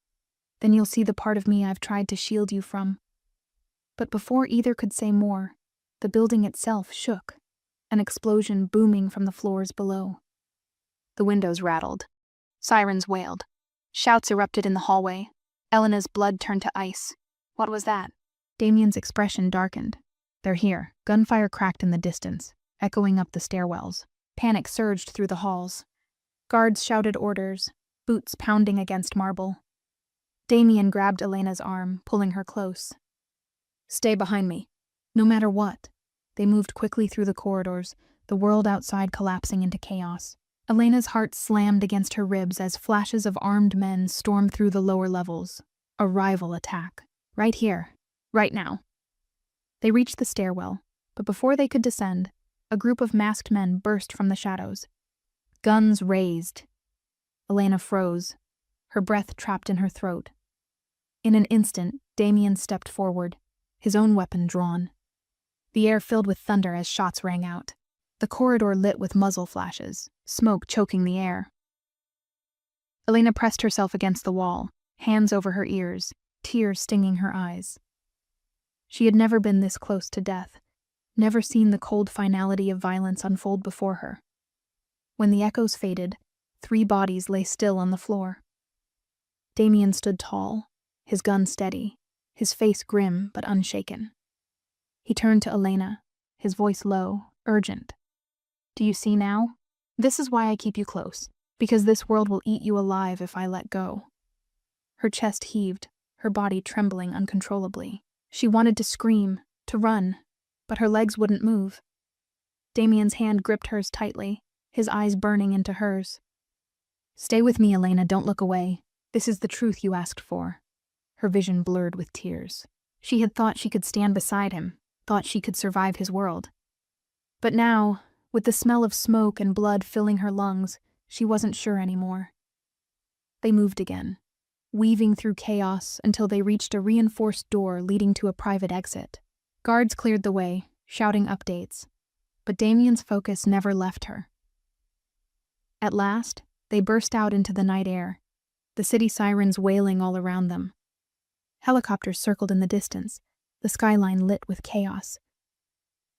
"Then you'll see the part of me I've tried to shield you from." But before either could say more, the building itself shook, an explosion booming from the floors below. The windows rattled. Sirens wailed. Shouts erupted in the hallway. Elena's blood turned to ice. What was that? Damien's expression darkened. "They're here." Gunfire cracked in the distance, echoing up the stairwells. Panic surged through the halls. Guards shouted orders, boots pounding against marble. Damien grabbed Elena's arm, pulling her close. "Stay behind me, no matter what." They moved quickly through the corridors, the world outside collapsing into chaos. Elena's heart slammed against her ribs as flashes of armed men stormed through the lower levels. A rival attack. Right here. Right now. They reached the stairwell, but before they could descend, a group of masked men burst from the shadows. Guns raised. Elena froze, her breath trapped in her throat. In an instant, Damien stepped forward, his own weapon drawn. The air filled with thunder as shots rang out. The corridor lit with muzzle flashes, smoke choking the air. Elena pressed herself against the wall, hands over her ears, tears stinging her eyes. She had never been this close to death, never seen the cold finality of violence unfold before her. When the echoes faded, 3 bodies lay still on the floor. Damien stood tall, his gun steady, his face grim but unshaken. He turned to Elena, his voice low, urgent. "Do you see now? This is why I keep you close, because this world will eat you alive if I let go." Her chest heaved, her body trembling uncontrollably. She wanted to scream, to run, but her legs wouldn't move. Damien's hand gripped hers tightly, his eyes burning into hers. "Stay with me, Elena, don't look away. This is the truth you asked for." Her vision blurred with tears. She had thought she could stand beside him, thought she could survive his world. But now, with the smell of smoke and blood filling her lungs, she wasn't sure anymore. They moved again, weaving through chaos until they reached a reinforced door leading to a private exit. Guards cleared the way, shouting updates, but Damien's focus never left her. At last, they burst out into the night air, the city sirens wailing all around them. Helicopters circled in the distance, the skyline lit with chaos.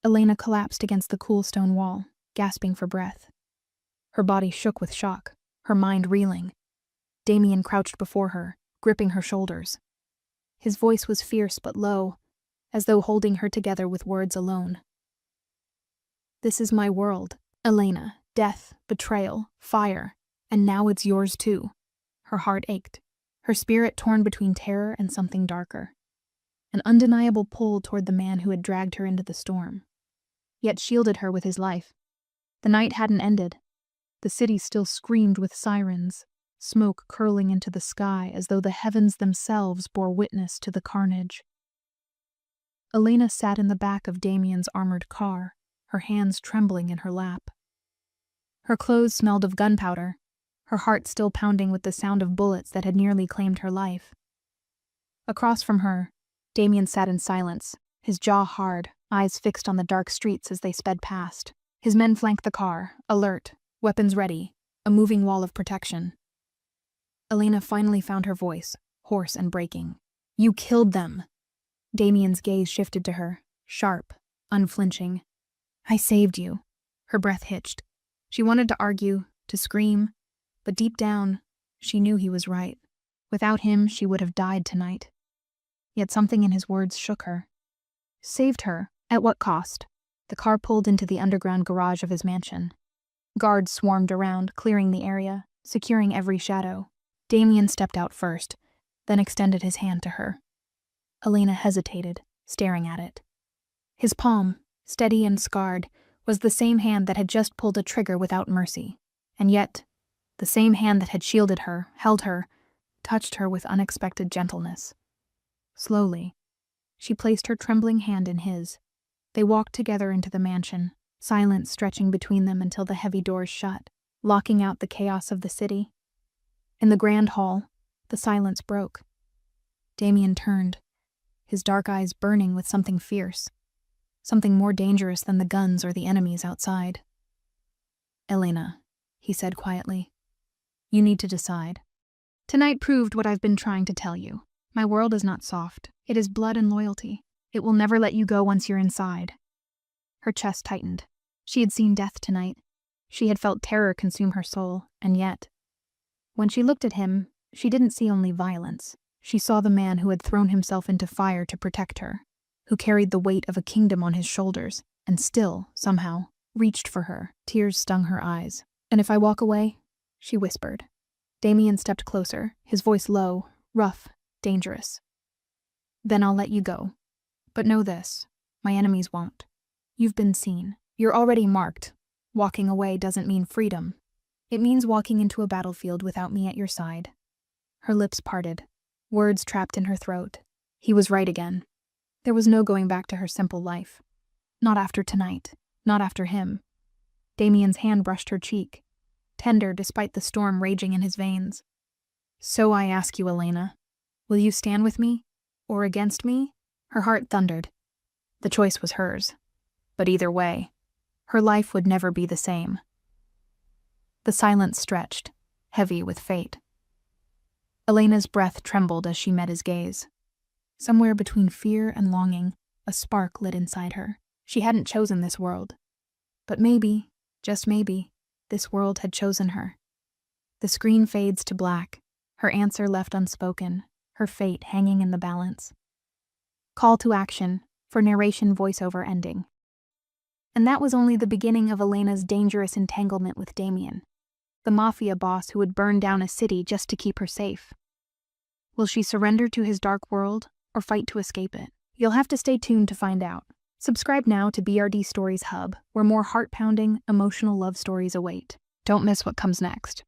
Elena collapsed against the cool stone wall, gasping for breath. Her body shook with shock, her mind reeling. Damien crouched before her, gripping her shoulders. His voice was fierce but low, as though holding her together with words alone. "This is my world, Elena. Death, betrayal, fire, and now it's yours too." Her heart ached, her spirit torn between terror and something darker. An undeniable pull toward the man who had dragged her into the storm, yet shielded her with his life. The night hadn't ended. The city still screamed with sirens, smoke curling into the sky as though the heavens themselves bore witness to the carnage. Elena sat in the back of Damien's armored car, her hands trembling in her lap. Her clothes smelled of gunpowder, her heart still pounding with the sound of bullets that had nearly claimed her life. Across from her, Damien sat in silence, his jaw hard, eyes fixed on the dark streets as they sped past. His men flanked the car, alert, weapons ready, a moving wall of protection. Elena finally found her voice, hoarse and breaking. "You killed them!" Damien's gaze shifted to her, sharp, unflinching. "I saved you." Her breath hitched. She wanted to argue, to scream, but deep down, she knew he was right. Without him, she would have died tonight. Yet something in his words shook her. Saved her? At what cost? The car pulled into the underground garage of his mansion. Guards swarmed around, clearing the area, securing every shadow. Damien stepped out first, then extended his hand to her. Elena hesitated, staring at it. His palm, steady and scarred, was the same hand that had just pulled a trigger without mercy. And yet, the same hand that had shielded her, held her, touched her with unexpected gentleness. Slowly, she placed her trembling hand in his. They walked together into the mansion, silence stretching between them until the heavy doors shut, locking out the chaos of the city. In the grand hall, the silence broke. Damien turned, his dark eyes burning with something fierce, something more dangerous than the guns or the enemies outside. "Elena," he said quietly, "you need to decide. Tonight proved what I've been trying to tell you. My world is not soft. It is blood and loyalty. It will never let you go once you're inside." Her chest tightened. She had seen death tonight. She had felt terror consume her soul, and yet, when she looked at him, she didn't see only violence. She saw the man who had thrown himself into fire to protect her, who carried the weight of a kingdom on his shoulders, and still, somehow, reached for her. Tears stung her eyes. "And if I walk away?" she whispered. Damien stepped closer, his voice low, rough, dangerous. "Then I'll let you go. But know this, my enemies won't. You've been seen. You're already marked. Walking away doesn't mean freedom. It means walking into a battlefield without me at your side." Her lips parted, words trapped in her throat. He was right again. There was no going back to her simple life. Not after tonight, not after him. Damien's hand brushed her cheek, tender despite the storm raging in his veins. "So I ask you, Elena, will you stand with me, or against me?" Her heart thundered. The choice was hers. But either way, her life would never be the same. The silence stretched, heavy with fate. Elena's breath trembled as she met his gaze. Somewhere between fear and longing, a spark lit inside her. She hadn't chosen this world. But maybe, just maybe, this world had chosen her. The screen fades to black, her answer left unspoken, her fate hanging in the balance. Call to action, for narration voiceover ending. And that was only the beginning of Elena's dangerous entanglement with Damien, the mafia boss who would burn down a city just to keep her safe. Will she surrender to his dark world, or fight to escape it? You'll have to stay tuned to find out. Subscribe now to BRD Stories Hub, where more heart-pounding, emotional love stories await. Don't miss what comes next.